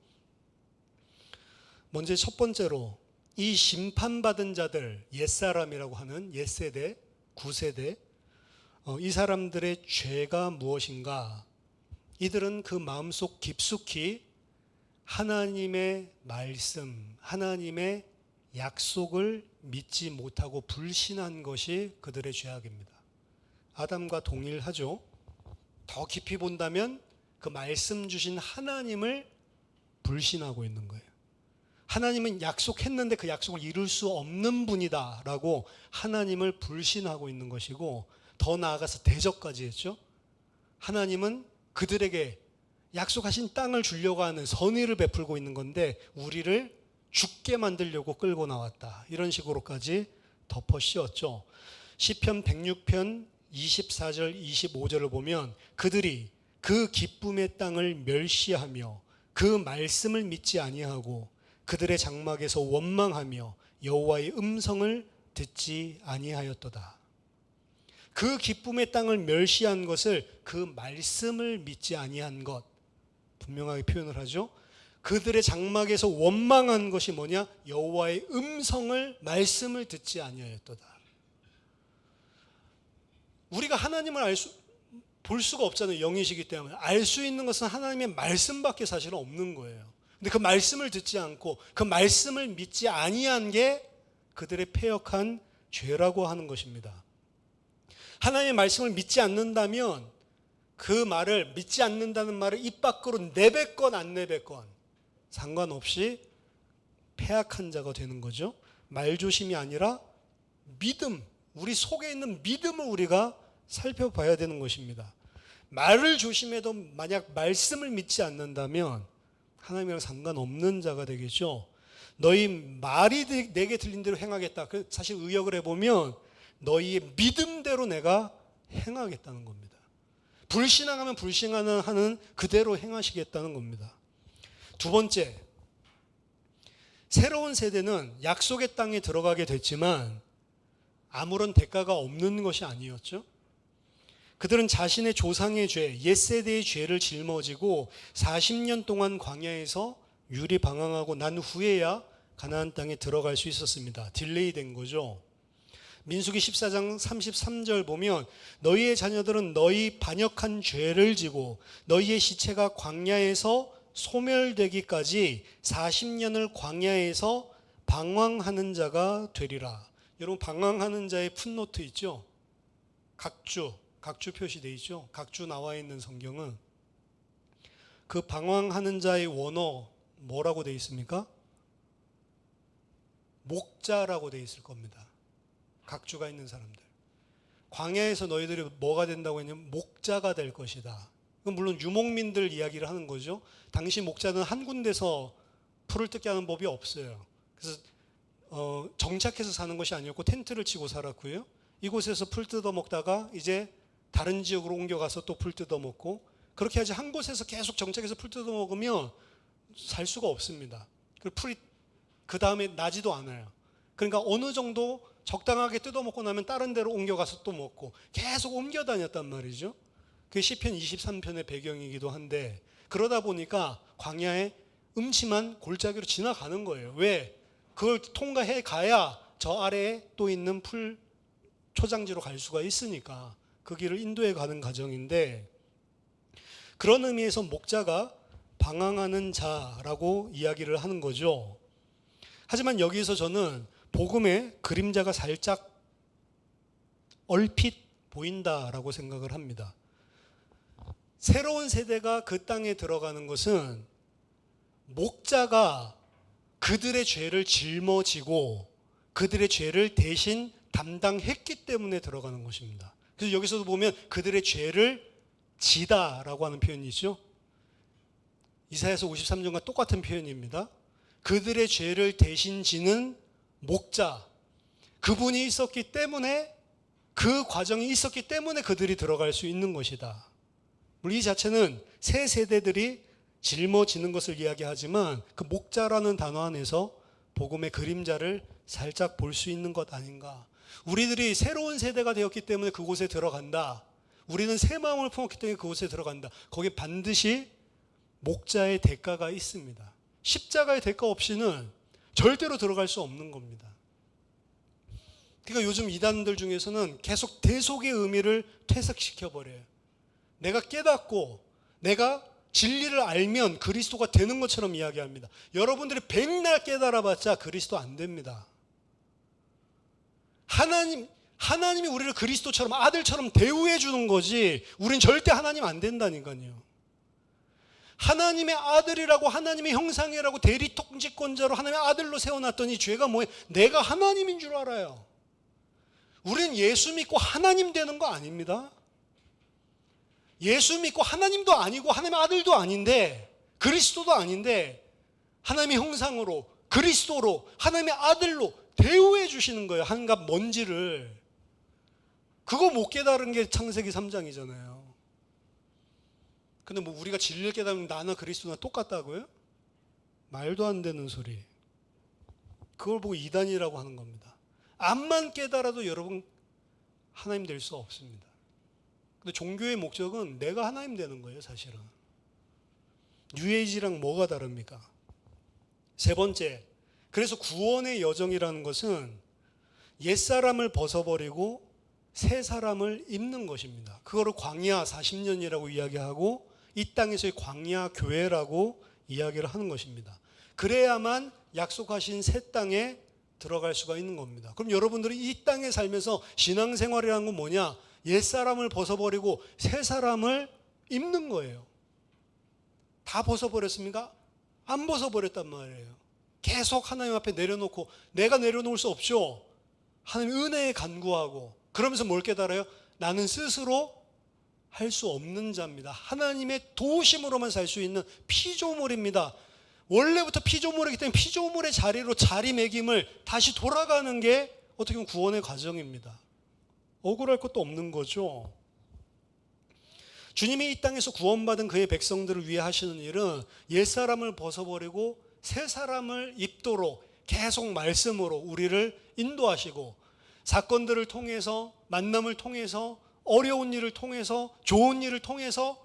먼저 첫 번째로 이 심판받은 자들, 옛사람이라고 하는 옛세대, 구세대, 이 사람들의 죄가 무엇인가? 이들은 그 마음속 깊숙이 하나님의 말씀, 하나님의 약속을 믿지 못하고 불신한 것이 그들의 죄악입니다. 아담과 동일하죠. 더 깊이 본다면 그 말씀 주신 하나님을 불신하고 있는 거예요. 하나님은 약속했는데 그 약속을 이룰 수 없는 분이다라고 하나님을 불신하고 있는 것이고 더 나아가서 대적까지 했죠. 하나님은 그들에게 약속하신 땅을 주려고 하는 선의를 베풀고 있는 건데 우리를 죽게 만들려고 끌고 나왔다. 이런 식으로까지 덮어 씌웠죠. 시편 106편 24절 25절을 보면 그들이 그 기쁨의 땅을 멸시하며 그 말씀을 믿지 아니하고 그들의 장막에서 원망하며 여호와의 음성을 듣지 아니하였도다. 그 기쁨의 땅을 멸시한 것을 그 말씀을 믿지 아니한 것 분명하게 표현을 하죠. 그들의 장막에서 원망한 것이 뭐냐? 여호와의 음성을 말씀을 듣지 아니하였도다. 우리가 하나님을 볼 수가 없잖아요. 영이시기 때문에. 알 수 있는 것은 하나님의 말씀밖에 사실은 없는 거예요. 근데 그 말씀을 듣지 않고 그 말씀을 믿지 아니한 게 그들의 패역한 죄라고 하는 것입니다. 하나님의 말씀을 믿지 않는다면 그 말을 믿지 않는다는 말을 입 밖으로 내뱉건 안 내뱉건 상관없이 패악한 자가 되는 거죠. 말조심이 아니라 믿음, 우리 속에 있는 믿음을 우리가 살펴봐야 되는 것입니다. 말을 조심해도 만약 말씀을 믿지 않는다면 하나님이랑 상관없는 자가 되겠죠. 너희 말이 내게 들린 대로 행하겠다. 사실 의역을 해보면 너희의 믿음대로 내가 행하겠다는 겁니다. 불신앙하면 불신앙하는 그대로 행하시겠다는 겁니다. 두 번째, 새로운 세대는 약속의 땅에 들어가게 됐지만 아무런 대가가 없는 것이 아니었죠. 그들은 자신의 조상의 죄, 옛세대의 죄를 짊어지고 40년 동안 광야에서 유리방황하고 난 후에야 가나안 땅에 들어갈 수 있었습니다. 딜레이 된 거죠. 민수기 14장 33절 보면 너희의 자녀들은 너희 반역한 죄를 지고 너희의 시체가 광야에서 소멸되기까지 40년을 광야에서 방황하는 자가 되리라. 여러분 방황하는 자의 풋노트 있죠? 각주 표시되어 있죠? 각주 나와 있는 성경은 그 방황하는 자의 원어 뭐라고 되어 있습니까? 목자라고 돼 있을 겁니다. 각주가 있는 사람들. 광야에서 너희들이 뭐가 된다고 했냐면 목자가 될 것이다. 그건 물론 유목민들 이야기를 하는 거죠. 당시 목자는 한 군데서 풀을 뜯게 하는 법이 없어요. 그래서 정착해서 사는 것이 아니었고 텐트를 치고 살았고요. 이곳에서 풀 뜯어 먹다가 이제 다른 지역으로 옮겨가서 또 풀 뜯어 먹고, 그렇게 하지 한 곳에서 계속 정착해서 풀 뜯어 먹으면 살 수가 없습니다. 그리고 풀이 그 다음에 나지도 않아요. 그러니까 어느 정도 적당하게 뜯어 먹고 나면 다른 데로 옮겨가서 또 먹고 계속 옮겨 다녔단 말이죠. 그게 시편 23편의 배경이기도 한데, 그러다 보니까 광야에 음침한 골짜기로 지나가는 거예요. 왜? 그걸 통과해 가야 저 아래에 또 있는 풀 초장지로 갈 수가 있으니까 그 길을 인도해 가는 과정인데, 그런 의미에서 목자가 방황하는 자라고 이야기를 하는 거죠. 하지만 여기서 저는 복음의 그림자가 살짝 얼핏 보인다라고 생각을 합니다. 새로운 세대가 그 땅에 들어가는 것은 목자가 그들의 죄를 짊어지고 그들의 죄를 대신 담당했기 때문에 들어가는 것입니다. 그래서 여기서도 보면 그들의 죄를 지다라고 하는 표현이죠. 이사야서 53장과 똑같은 표현입니다. 그들의 죄를 대신 지는 목자, 그분이 있었기 때문에, 그 과정이 있었기 때문에 그들이 들어갈 수 있는 것이다. 물론 이 자체는 새 세대들이 짊어지는 것을 이야기하지만 그 목자라는 단어 안에서 복음의 그림자를 살짝 볼 수 있는 것 아닌가. 우리들이 새로운 세대가 되었기 때문에 그곳에 들어간다. 우리는 새 마음을 품었기 때문에 그곳에 들어간다. 거기에 반드시 목자의 대가가 있습니다. 십자가의 대가 없이는 절대로 들어갈 수 없는 겁니다. 그러니까 요즘 이단들 중에서는 계속 대속의 의미를 퇴색시켜버려요. 내가 깨닫고 내가 진리를 알면 그리스도가 되는 것처럼 이야기합니다. 여러분들이 백날 깨달아봤자 그리스도 안 됩니다. 하나님이 우리를 그리스도처럼 아들처럼 대우해 주는 거지 우린 절대 하나님 안 된다니까요. 하나님의 아들이라고, 하나님의 형상이라고 대리 통치권자로 하나님의 아들로 세워놨더니 죄가 뭐예요? 내가 하나님인 줄 알아요. 우리는 예수 믿고 하나님 되는 거 아닙니다. 예수 믿고 하나님도 아니고 하나님의 아들도 아닌데 그리스도도 아닌데 하나님의 형상으로 그리스도로 하나님의 아들로 대우해 주시는 거예요. 한갓 먼지를. 그거 못 깨달은 게 창세기 3장이잖아요. 근데 뭐 우리가 진리를 깨달으면 나나 그리스도나 똑같다고요? 말도 안 되는 소리. 그걸 보고 이단이라고 하는 겁니다. 암만 깨달아도 여러분 하나님 될 수 없습니다. 근데 종교의 목적은 내가 하나님 되는 거예요, 사실은. 뉴에이지랑 뭐가 다릅니까? 세 번째, 그래서 구원의 여정이라는 것은 옛사람을 벗어버리고 새 사람을 입는 것입니다. 그거를 광야 40년이라고 이야기하고 이 땅에서의 광야 교회라고 이야기를 하는 것입니다. 그래야만 약속하신 새 땅에 들어갈 수가 있는 겁니다. 그럼 여러분들이 이 땅에 살면서 신앙생활이라는 건 뭐냐? 옛사람을 벗어버리고 새 사람을 입는 거예요. 다 벗어버렸습니까? 안 벗어버렸단 말이에요. 계속 하나님 앞에 내려놓고, 내가 내려놓을 수 없죠. 하나님 은혜에 간구하고, 그러면서 뭘 깨달아요? 나는 스스로 할 수 없는 자입니다. 하나님의 도우심으로만 살 수 있는 피조물입니다. 원래부터 피조물이기 때문에 피조물의 자리로 자리매김을 다시 돌아가는 게 어떻게 보면 구원의 과정입니다. 억울할 것도 없는 거죠. 주님이 이 땅에서 구원받은 그의 백성들을 위해 하시는 일은 옛사람을 벗어버리고 새 사람을 입도록 계속 말씀으로 우리를 인도하시고, 사건들을 통해서, 만남을 통해서, 어려운 일을 통해서, 좋은 일을 통해서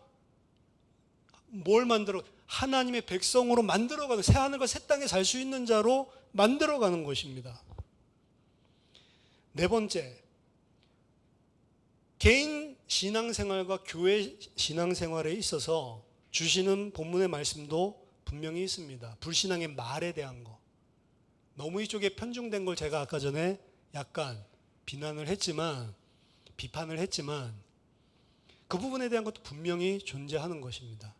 뭘 만들어? 하나님의 백성으로 만들어가는, 새하늘과 새 땅에 살 수 있는 자로 만들어가는 것입니다. 네 번째, 개인 신앙생활과 교회 신앙생활에 있어서 주시는 본문의 말씀도 분명히 있습니다. 불신앙의 말에 대한 거. 너무 이쪽에 편중된 걸 제가 아까 전에 약간 비판을 했지만 그 부분에 대한 것도 분명히 존재하는 것입니다.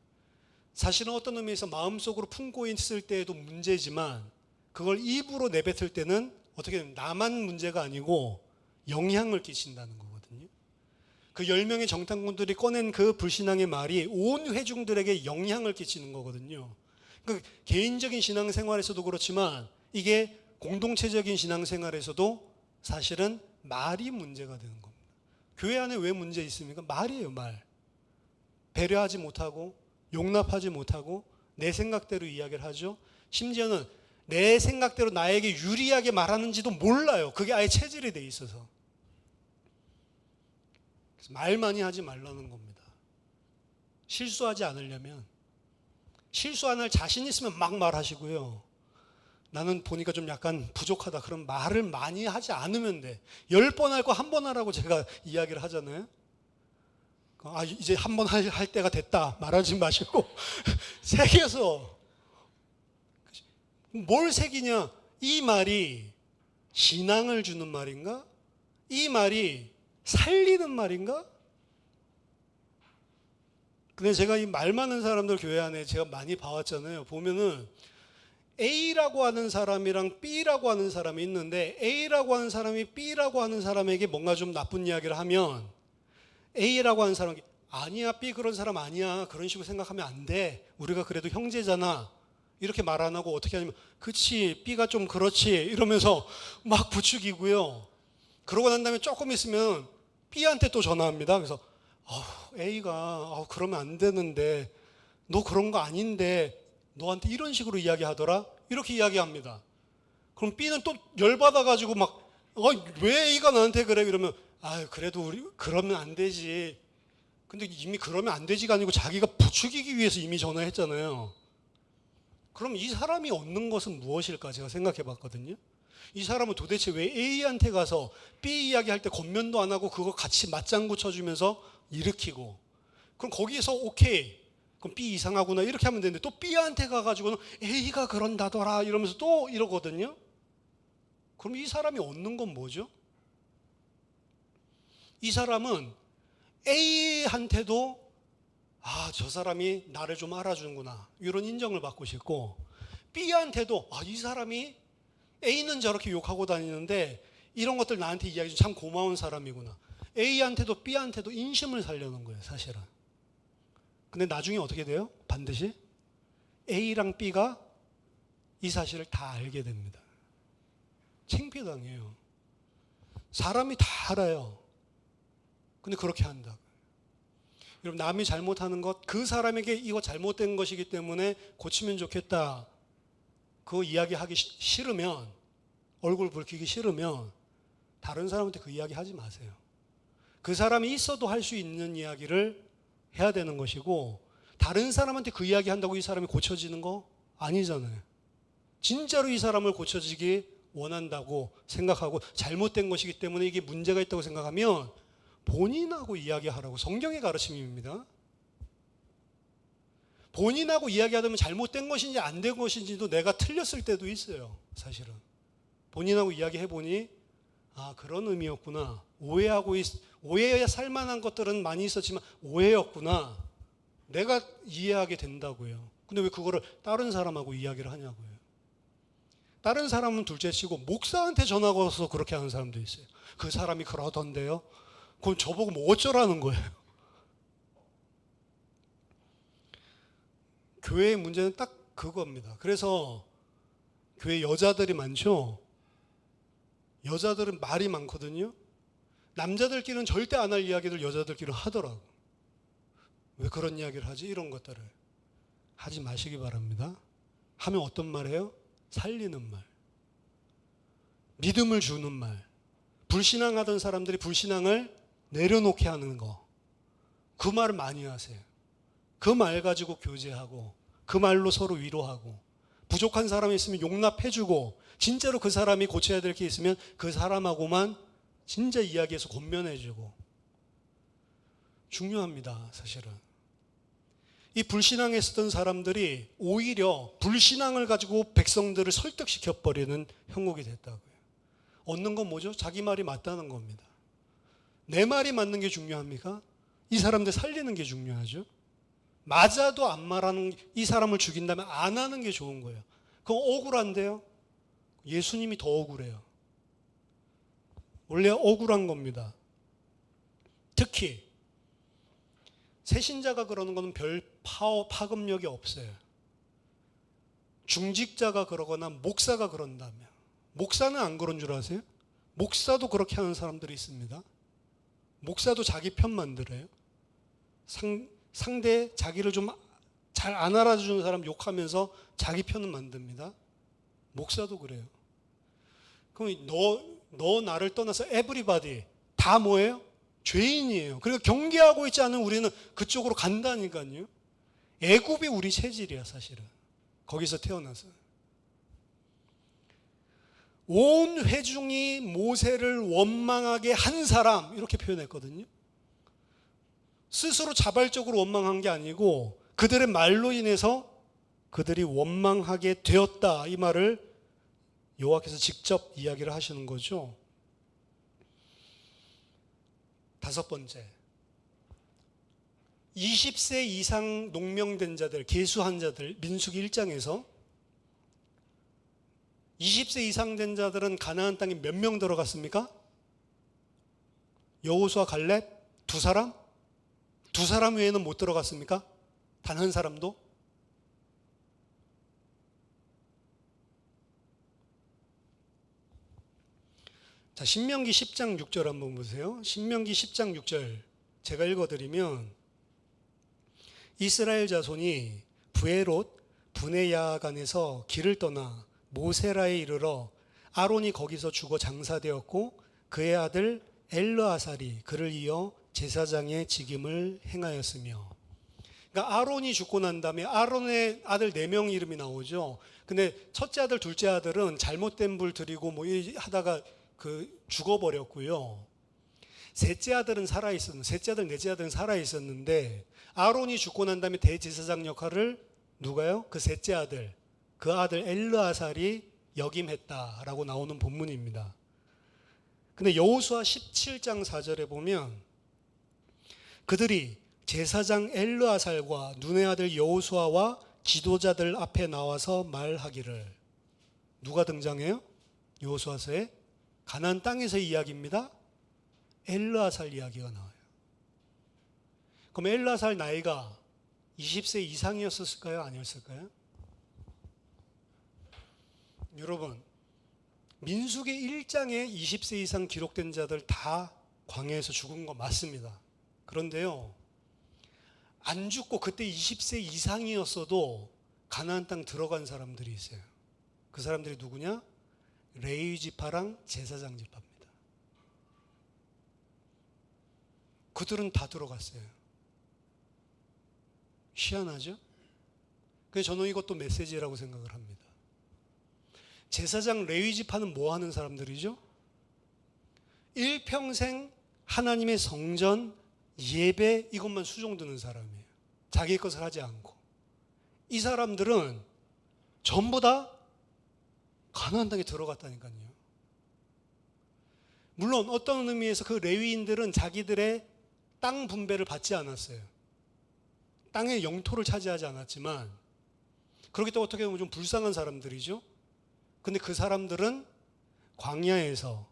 사실은 어떤 의미에서 마음속으로 품고 있을 때에도 문제지만 그걸 입으로 내뱉을 때는 어떻게 되면 나만 문제가 아니고 영향을 끼친다는 거거든요. 그 10명의 정탐꾼들이 꺼낸 그 불신앙의 말이 온 회중들에게 영향을 끼치는 거거든요. 그러니까 개인적인 신앙생활에서도 그렇지만 이게 공동체적인 신앙생활에서도 사실은 말이 문제가 되는 겁니다. 교회 안에 왜 문제 있습니까? 말이에요, 말. 배려하지 못하고 용납하지 못하고 내 생각대로 이야기를 하죠. 심지어는 내 생각대로 나에게 유리하게 말하는지도 몰라요. 그게 아예 체질이 돼 있어서. 그래서 말 많이 하지 말라는 겁니다. 실수하지 않으려면, 실수 안 할 자신 있으면 막 말하시고요. 나는 보니까 좀 약간 부족하다. 그럼 말을 많이 하지 않으면 돼. 10번 할 거 한 번 하라고 제가 이야기를 하잖아요. 아, 이제 한 번 할 때가 됐다. 말하지 마시고 새겨서. 뭘 새기냐? 이 말이 신앙을 주는 말인가? 이 말이 살리는 말인가? 근데 제가 이 말 많은 사람들 교회 안에 제가 많이 봐왔잖아요. 보면은 A라고 하는 사람이랑 B라고 하는 사람이 있는데 A라고 하는 사람이 B라고 하는 사람에게 뭔가 좀 나쁜 이야기를 하면 A라고 하는 사람이 아니야, B 그런 사람 아니야. 그런 식으로 생각하면 안 돼. 우리가 그래도 형제잖아. 이렇게 말 안 하고 어떻게 하냐면 그치, B가 좀 그렇지 이러면서 막 부추기고요. 그러고 난 다음에 조금 있으면 B한테 또 전화합니다. 그래서 A가 그러면 안 되는데 너 그런 거 아닌데 너한테 이런 식으로 이야기하더라? 이렇게 이야기합니다. 그럼 B는 또 열받아가지고 막 왜 A가 나한테 그래? 이러면 그래도 우리 그러면 안 되지. 근데 이미 그러면 안 되지가 아니고 자기가 부추기기 위해서 이미 전화했잖아요. 그럼 이 사람이 얻는 것은 무엇일까 제가 생각해 봤거든요. 이 사람은 도대체 왜 A한테 가서 B 이야기할 때 겉면도 안 하고 그거 같이 맞장구 쳐주면서 일으키고, 그럼 거기에서 오케이, 그럼 B 이상하구나 이렇게 하면 되는데 또 B한테 가가지고는 A가 그런다더라 이러면서 또 이러거든요. 그럼 이 사람이 얻는 건 뭐죠? 이 사람은 A한테도 저 사람이 나를 좀 알아주는구나 이런 인정을 받고 싶고, B한테도 이 사람이 A는 저렇게 욕하고 다니는데 이런 것들 나한테 이야기해 준 참 고마운 사람이구나. A한테도 B한테도 인심을 살려는 거예요, 사실은. 근데 나중에 어떻게 돼요? 반드시 A랑 B가 이 사실을 다 알게 됩니다. 창피당해요. 사람이 다 알아요. 근데 그렇게 한다. 여러분, 남이 잘못하는 것, 그 사람에게 이거 잘못된 것이기 때문에 고치면 좋겠다. 그거 이야기하기 싫으면, 얼굴 붉히기 싫으면 다른 사람한테 그 이야기 하지 마세요. 그 사람이 있어도 할 수 있는 이야기를 해야 되는 것이고, 다른 사람한테 그 이야기 한다고 이 사람이 고쳐지는 거 아니잖아요. 진짜로 이 사람을 고쳐지기 원한다고 생각하고 잘못된 것이기 때문에 이게 문제가 있다고 생각하면 본인하고 이야기하라고, 성경의 가르침입니다. 본인하고 이야기하다면 잘못된 것인지 안 된 것인지도 내가 틀렸을 때도 있어요, 사실은. 본인하고 이야기해보니 그런 의미였구나. 오해에 살만한 것들은 많이 있었지만 오해였구나. 내가 이해하게 된다고요. 근데 왜 그거를 다른 사람하고 이야기를 하냐고요. 다른 사람은 둘째치고 목사한테 전화 걸어서 그렇게 하는 사람도 있어요. 그 사람이 그러던데요. 그럼 저보고 뭐 어쩌라는 거예요. 교회의 문제는 딱 그겁니다. 그래서 교회 여자들이 많죠. 여자들은 말이 많거든요. 남자들끼리는 절대 안 할 이야기들 여자들끼리는 하더라고. 왜 그런 이야기를 하지? 이런 것들을 하지 마시기 바랍니다. 하면 어떤 말 해요? 살리는 말, 믿음을 주는 말. 불신앙하던 사람들이 불신앙을 내려놓게 하는 거, 그 말을 많이 하세요. 그 말 가지고 교제하고 그 말로 서로 위로하고, 부족한 사람이 있으면 용납해주고, 진짜로 그 사람이 고쳐야 될 게 있으면 그 사람하고만 진짜 이야기해서 권면해주고. 중요합니다, 사실은. 이 불신앙에 있었던 사람들이 오히려 불신앙을 가지고 백성들을 설득시켜버리는 형국이 됐다고요. 얻는 건 뭐죠? 자기 말이 맞다는 겁니다. 내 말이 맞는 게 중요합니까? 이 사람들 살리는 게 중요하죠. 맞아도 안 말하는, 이 사람을 죽인다면 안 하는 게 좋은 거예요. 그건 억울한데요. 예수님이 더 억울해요. 원래 억울한 겁니다. 특히 새신자가 그러는 것은 별 파급력이 없어요. 중직자가 그러거나 목사가 그런다면, 목사는 안 그런 줄 아세요? 목사도 그렇게 하는 사람들이 있습니다. 목사도 자기 편 만들어요. 상대 자기를 좀 잘 안 알아주는 사람 욕하면서 자기 편은 만듭니다. 목사도 그래요. 그럼 너 나를 떠나서 everybody 다 뭐예요? 죄인이에요. 그러니까 경계하고 있지 않은 우리는 그쪽으로 간다니까요. 애굽이 우리 체질이야, 사실은. 거기서 태어나서. 온 회중이 모세를 원망하게 한 사람, 이렇게 표현했거든요. 스스로 자발적으로 원망한 게 아니고 그들의 말로 인해서 그들이 원망하게 되었다, 이 말을 여호와께서 직접 이야기를 하시는 거죠. 다섯 번째, 20세 이상 농명된 자들, 계수한 자들, 민수기 1장에서 20세 이상 된 자들은 가나안 땅에 몇 명 들어갔습니까? 여호수아, 갈렙 두 사람? 두 사람 외에는 못 들어갔습니까? 단 한 사람도? 자, 신명기 10장 6절 한번 보세요. 신명기 10장 6절 제가 읽어드리면, 이스라엘 자손이 브에롯 브네야간에서 길을 떠나 모세라에 이르러 아론이 거기서 죽어 장사되었고 그의 아들 엘르아살이 그를 이어 제사장의 직임을 행하였으며. 그러니까 아론이 죽고 난 다음에 아론의 아들 4명 이름이 나오죠. 근데 첫째 아들, 둘째 아들은 잘못된 불 드리고 뭐 하다가 죽어버렸고요. 셋째 아들은 셋째 아들, 넷째 아들은 살아있었는데 아론이 죽고 난 다음에 대제사장 역할을 누가요? 그 셋째 아들, 그 아들 엘르아살이 역임했다라고 나오는 본문입니다. 근데 여호수아 17장 4절에 보면 그들이 제사장 엘르아살과 눈의 아들 여호수아와 지도자들 앞에 나와서 말하기를. 누가 등장해요? 여호수아서에 가나안 땅에서의 이야기입니다. 엘르아살 이야기가 나와요. 그럼 엘르아살 나이가 20세 이상이었을까요? 아니었을까요? 여러분, 민수기 1장에 20세 이상 기록된 자들 다 광야에서 죽은 거 맞습니다. 그런데요, 안 죽고 그때 20세 이상이었어도 가나안 땅 들어간 사람들이 있어요. 그 사람들이 누구냐? 레위 지파랑 제사장 지파입니다. 그들은 다 들어갔어요. 희한하죠? 그래서 저는 이것도 메시지라고 생각을 합니다. 제사장 레위 지파는 뭐 하는 사람들이죠? 일평생 하나님의 성전, 예배 이것만 수종드는 사람이에요. 자기 것을 하지 않고. 이 사람들은 전부 다 가나안 땅에 들어갔다니까요. 물론 어떤 의미에서 그 레위인들은 자기들의 땅 분배를 받지 않았어요. 땅의 영토를 차지하지 않았지만, 그렇기 때문에 어떻게 보면 좀 불쌍한 사람들이죠. 근데 그 사람들은 광야에서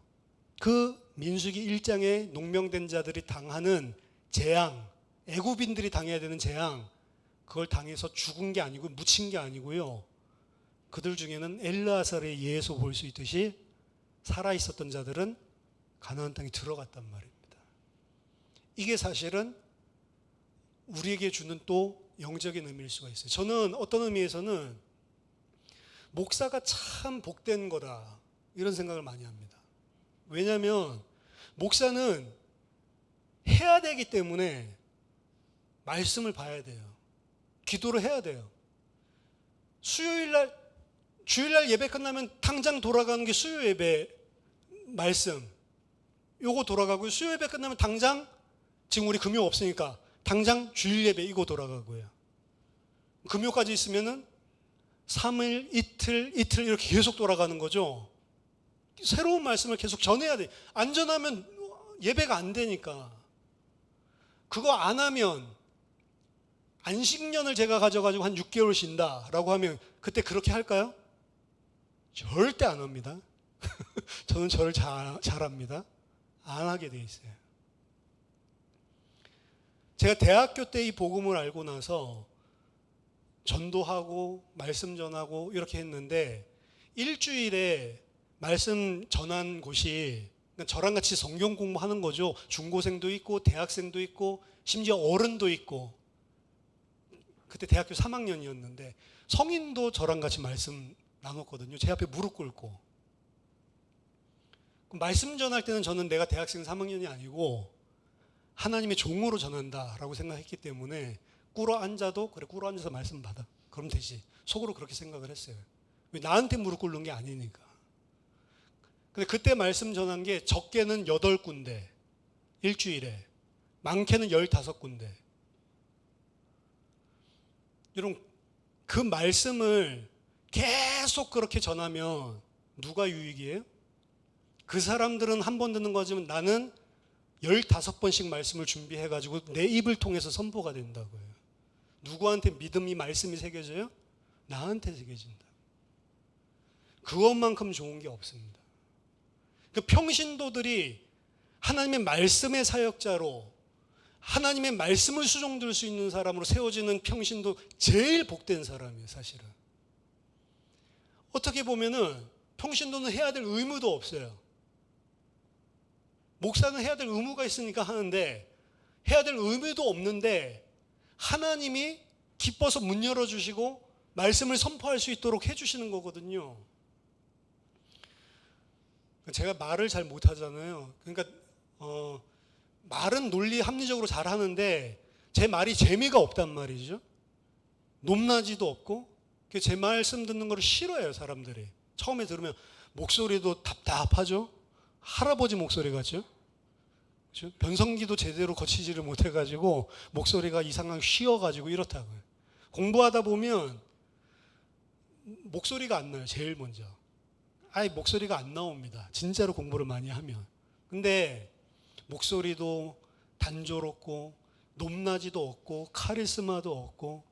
그 민수기 1장에 농명된 자들이 당하는 재앙, 애굽인들이 당해야 되는 재앙, 그걸 당해서 죽은 게 아니고 묻힌 게 아니고요. 그들 중에는 엘르아살의 예에서 볼 수 있듯이 살아있었던 자들은 가나안 땅에 들어갔단 말입니다. 이게 사실은 우리에게 주는 또 영적인 의미일 수가 있어요. 저는 어떤 의미에서는 목사가 참 복된 거다, 이런 생각을 많이 합니다. 왜냐하면 목사는 해야 되기 때문에 말씀을 봐야 돼요. 기도를 해야 돼요. 수요일날, 주일날 예배 끝나면 당장 돌아가는 게 수요 예배 말씀, 요거 돌아가고요. 수요 예배 끝나면 당장, 지금 우리 금요 없으니까 당장 주일 예배 이거 돌아가고요. 금요까지 있으면은 3일, 이틀 이렇게 계속 돌아가는 거죠. 새로운 말씀을 계속 전해야 돼. 안 전하면 예배가 안 되니까. 그거 안 하면, 안식년을 제가 가져가지고 한 6개월 쉰다라고 하면 그때 그렇게 할까요? 절대 안 합니다. 저는 저를 잘합니다. 안 하게 돼 있어요. 제가 대학교 때 이 복음을 알고 나서 전도하고 말씀 전하고 이렇게 했는데 일주일에 말씀 전한 곳이 저랑 같이 성경 공부하는 거죠. 중고생도 있고 대학생도 있고 심지어 어른도 있고, 그때 대학교 3학년이었는데 성인도 저랑 같이 말씀 나눴거든요. 제 앞에 무릎 꿇고. 말씀 전할 때는 저는 내가 대학생 3학년이 아니고 하나님의 종으로 전한다라고 생각했기 때문에 꿇어 앉아도 그래, 꿇어 앉아서 말씀 받아, 그럼 되지, 속으로 그렇게 생각을 했어요. 왜? 나한테 무릎 꿇는 게 아니니까. 근데 그때 말씀 전한 게 적게는 8군데 일주일에, 많게는 15군데. 여러분, 그 말씀을 계속 그렇게 전하면 누가 유익이에요? 그 사람들은 한 번 듣는 거지만 나는 15번씩 말씀을 준비해가지고 내 입을 통해서 선포가 된다고요. 누구한테 믿음이, 말씀이 새겨져요? 나한테 새겨진다. 그것만큼 좋은 게 없습니다. 그 평신도들이 하나님의 말씀의 사역자로, 하나님의 말씀을 수종들 수 있는 사람으로 세워지는 평신도 제일 복된 사람이에요, 사실은. 어떻게 보면은 평신도는 해야 될 의무도 없어요. 목사는 해야 될 의무가 있으니까 하는데, 해야 될 의무도 없는데 하나님이 기뻐서 문 열어주시고 말씀을 선포할 수 있도록 해주시는 거거든요. 제가 말을 잘 못하잖아요. 그러니까 말은 논리 합리적으로 잘 하는데 제 말이 재미가 없단 말이죠. 높낮이도 없고, 제 말씀 듣는 걸 싫어해요, 사람들이. 처음에 들으면 목소리도 답답하죠. 할아버지 목소리 같죠. 그렇죠? 변성기도 제대로 거치지를 못해가지고 목소리가 이상하게 쉬어가지고 이렇다고요. 공부하다 보면 목소리가 안 나요, 제일 먼저. 아예 목소리가 안 나옵니다, 진짜로 공부를 많이 하면. 근데 목소리도 단조롭고 높낮이도 없고 카리스마도 없고,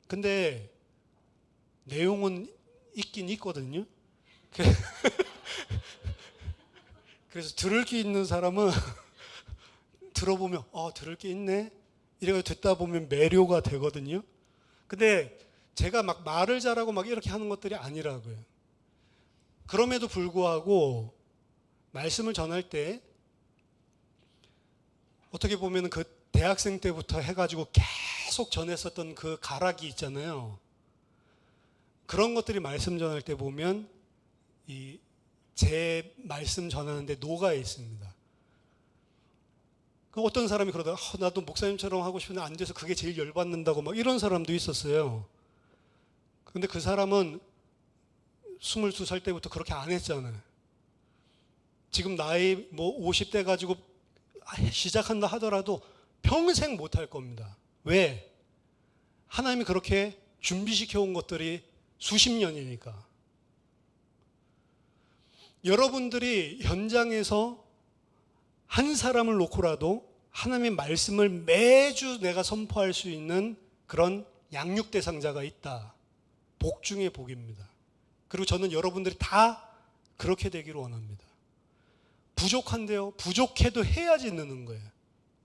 근데 내용은 있긴 있거든요. 그래서 들을 게 있는 사람은 들어보면 들을 게 있네, 이래서 듣다 보면 매료가 되거든요. 근데 제가 막 말을 잘하고 막 이렇게 하는 것들이 아니라고요. 그럼에도 불구하고 말씀을 전할 때 어떻게 보면 그 대학생 때부터 해가지고 계속 전했었던 그 가락이 있잖아요. 그런 것들이 말씀 전할 때 보면 제 말씀 전하는데 녹아 있습니다. 어떤 사람이 그러다가 나도 목사님처럼 하고 싶은데 안 돼서 그게 제일 열받는다고 막 이런 사람도 있었어요. 근데 그 사람은 22살 때부터 그렇게 안 했잖아요. 지금 나이 50대 가지고 시작한다 하더라도 평생 못 할 겁니다. 왜? 하나님이 그렇게 준비시켜 온 것들이 수십 년이니까. 여러분들이 현장에서 한 사람을 놓고라도 하나님의 말씀을 매주 내가 선포할 수 있는 그런 양육 대상자가 있다. 복 중에 복입니다. 그리고 저는 여러분들이 다 그렇게 되기를 원합니다. 부족한데요, 부족해도 해야지 느는 거예요.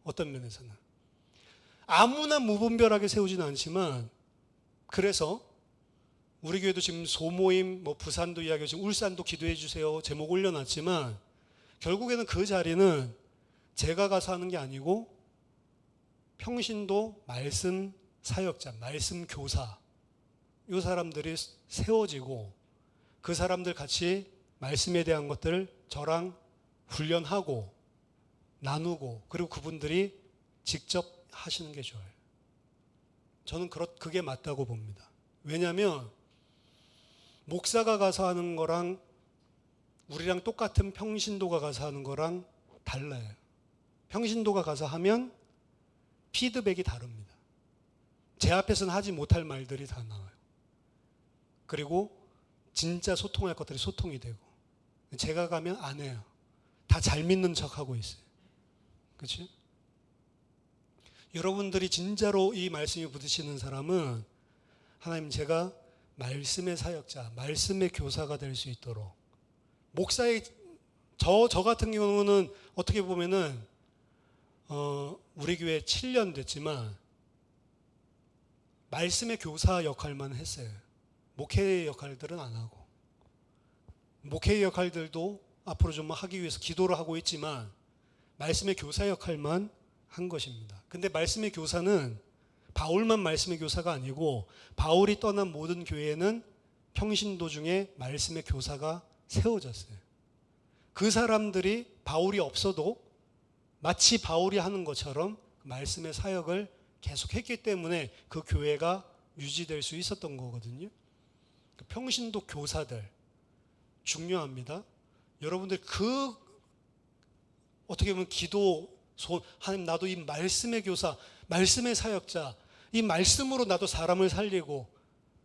어떤 면에서는 아무나 무분별하게 세우지는 않지만, 그래서 우리 교회도 지금 소모임, 부산도 이야기하고 지금 울산도 기도해 주세요 제목 올려놨지만, 결국에는 그 자리는 제가 가서 하는 게 아니고 평신도 말씀 사역자, 말씀 교사, 이 사람들이 세워지고 그 사람들 같이 말씀에 대한 것들을 저랑 훈련하고 나누고, 그리고 그분들이 직접 하시는 게 좋아요. 저는 그게 맞다고 봅니다. 왜냐하면 목사가 가서 하는 거랑 우리랑 똑같은 평신도가 가서 하는 거랑 달라요. 평신도가 가서 하면 피드백이 다릅니다. 제 앞에서는 하지 못할 말들이 다 나와요. 그리고 진짜 소통할 것들이 소통이 되고, 제가 가면 안 해요. 다 잘 믿는 척하고 있어요. 그렇죠? 여러분들이 진짜로 이 말씀이 붙으시는 사람은 하나님, 제가 말씀의 사역자, 말씀의 교사가 될 수 있도록. 목사의 저 같은 경우는 어떻게 보면은 우리 교회 7년 됐지만 말씀의 교사 역할만 했어요. 목회의 역할들은 안 하고. 목회의 역할들도 앞으로 좀 하기 위해서 기도를 하고 있지만 말씀의 교사 역할만 한 것입니다. 근데 말씀의 교사는 바울만 말씀의 교사가 아니고 바울이 떠난 모든 교회에는 평신도 중에 말씀의 교사가 세워졌어요. 그 사람들이 바울이 없어도 마치 바울이 하는 것처럼 말씀의 사역을 계속했기 때문에 그 교회가 유지될 수 있었던 거거든요. 평신도 교사들 중요합니다. 여러분들 어떻게 보면 하나님 나도 이 말씀의 교사, 말씀의 사역자, 이 말씀으로 나도 사람을 살리고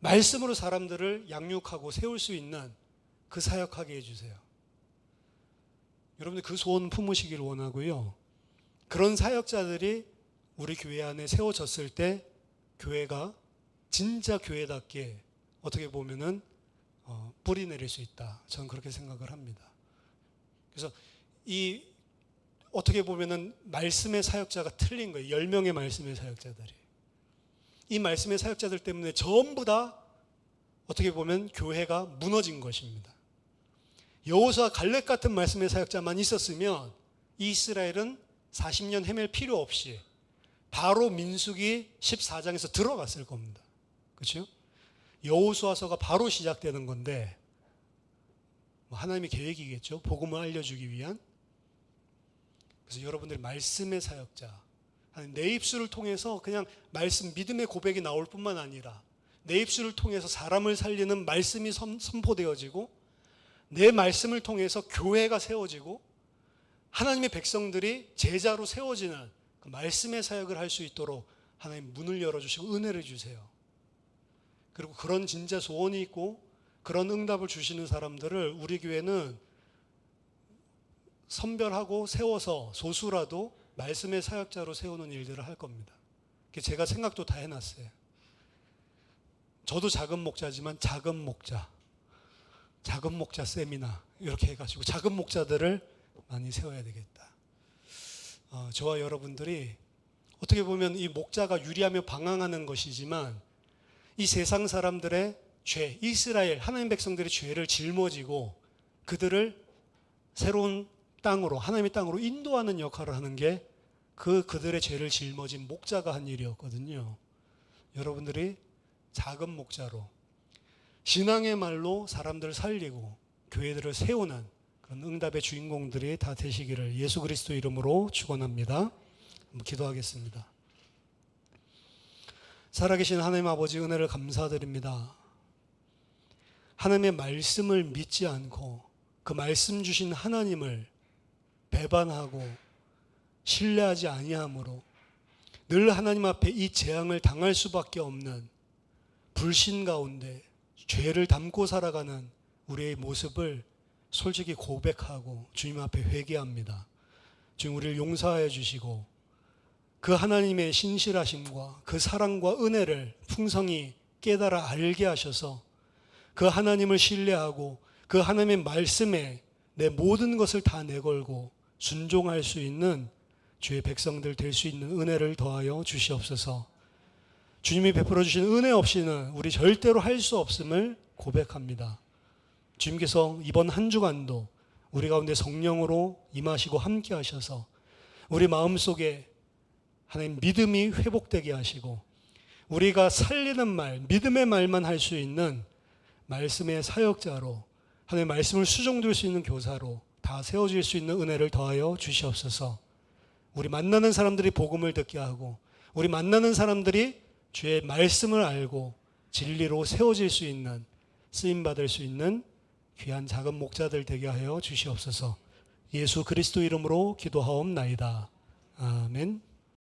말씀으로 사람들을 양육하고 세울 수 있는 그 사역하게 해주세요. 여러분들 그 소원 품으시길 원하고요. 그런 사역자들이 우리 교회 안에 세워졌을 때 교회가 진짜 교회답게 어떻게 보면은 뿌리 내릴 수 있다. 저는 그렇게 생각을 합니다. 그래서 어떻게 보면은 말씀의 사역자가 틀린 거예요. 10명의 말씀의 사역자들이. 이 말씀의 사역자들 때문에 전부 다 어떻게 보면 교회가 무너진 것입니다. 여호수아 갈렙 같은 말씀의 사역자만 있었으면 이스라엘은 40년 헤맬 필요 없이 바로 민수기 14장에서 들어갔을 겁니다. 그렇죠? 여호수아서가 바로 시작되는 건데 하나님의 계획이겠죠. 복음을 알려주기 위한. 그래서 여러분들이 말씀의 사역자, 내 입술을 통해서 그냥 말씀, 믿음의 고백이 나올 뿐만 아니라 내 입술을 통해서 사람을 살리는 말씀이 선포되어지고 내 말씀을 통해서 교회가 세워지고 하나님의 백성들이 제자로 세워지는 그 말씀의 사역을 할 수 있도록 하나님 문을 열어주시고 은혜를 주세요. 그리고 그런 진짜 소원이 있고 그런 응답을 주시는 사람들을 우리 교회는 선별하고 세워서 소수라도 말씀의 사역자로 세우는 일들을 할 겁니다. 제가 생각도 다 해놨어요. 저도 작은 목자지만 작은 목자 세미나 이렇게 해가지고 작은 목자들을 많이 세워야 되겠다. 저와 여러분들이 어떻게 보면 이 목자가 유리하며 방황하는 것이지만 이 세상 사람들의 죄, 이스라엘 하나님 백성들의 죄를 짊어지고 그들을 새로운 땅으로, 하나님의 땅으로 인도하는 역할을 하는 게 그들의 죄를 짊어진 목자가 한 일이었거든요. 여러분들이 작은 목자로 신앙의 말로 사람들을 살리고 교회들을 세우는 그런 응답의 주인공들이 다 되시기를 예수 그리스도 이름으로 축원합니다. 기도하겠습니다. 살아계신 하나님 아버지 은혜를 감사드립니다. 하나님의 말씀을 믿지 않고 그 말씀 주신 하나님을 배반하고 신뢰하지 아니함으로 늘 하나님 앞에 이 재앙을 당할 수밖에 없는 불신 가운데 죄를 담고 살아가는 우리의 모습을 솔직히 고백하고 주님 앞에 회개합니다. 주님 우리를 용서하여 주시고 그 하나님의 신실하심과 그 사랑과 은혜를 풍성히 깨달아 알게 하셔서 그 하나님을 신뢰하고 그 하나님의 말씀에 내 모든 것을 다 내걸고 순종할 수 있는 주의 백성들 될 수 있는 은혜를 더하여 주시옵소서. 주님이 베풀어 주신 은혜 없이는 우리 절대로 할 수 없음을 고백합니다. 주님께서 이번 한 주간도 우리 가운데 성령으로 임하시고 함께 하셔서 우리 마음속에 하나님 믿음이 회복되게 하시고 우리가 살리는 말, 믿음의 말만 할 수 있는 말씀의 사역자로 하나님 말씀을 수종될 수 있는 교사로 다 세워질 수 있는 은혜를 더하여 주시옵소서. 우리 만나는 사람들이 복음을 듣게 하고 우리 만나는 사람들이 주의 말씀을 알고 진리로 세워질 수 있는 쓰임받을 수 있는 귀한 작은 목자들 되게 하여 주시옵소서. 예수 그리스도 이름으로 기도하옵나이다. 아멘.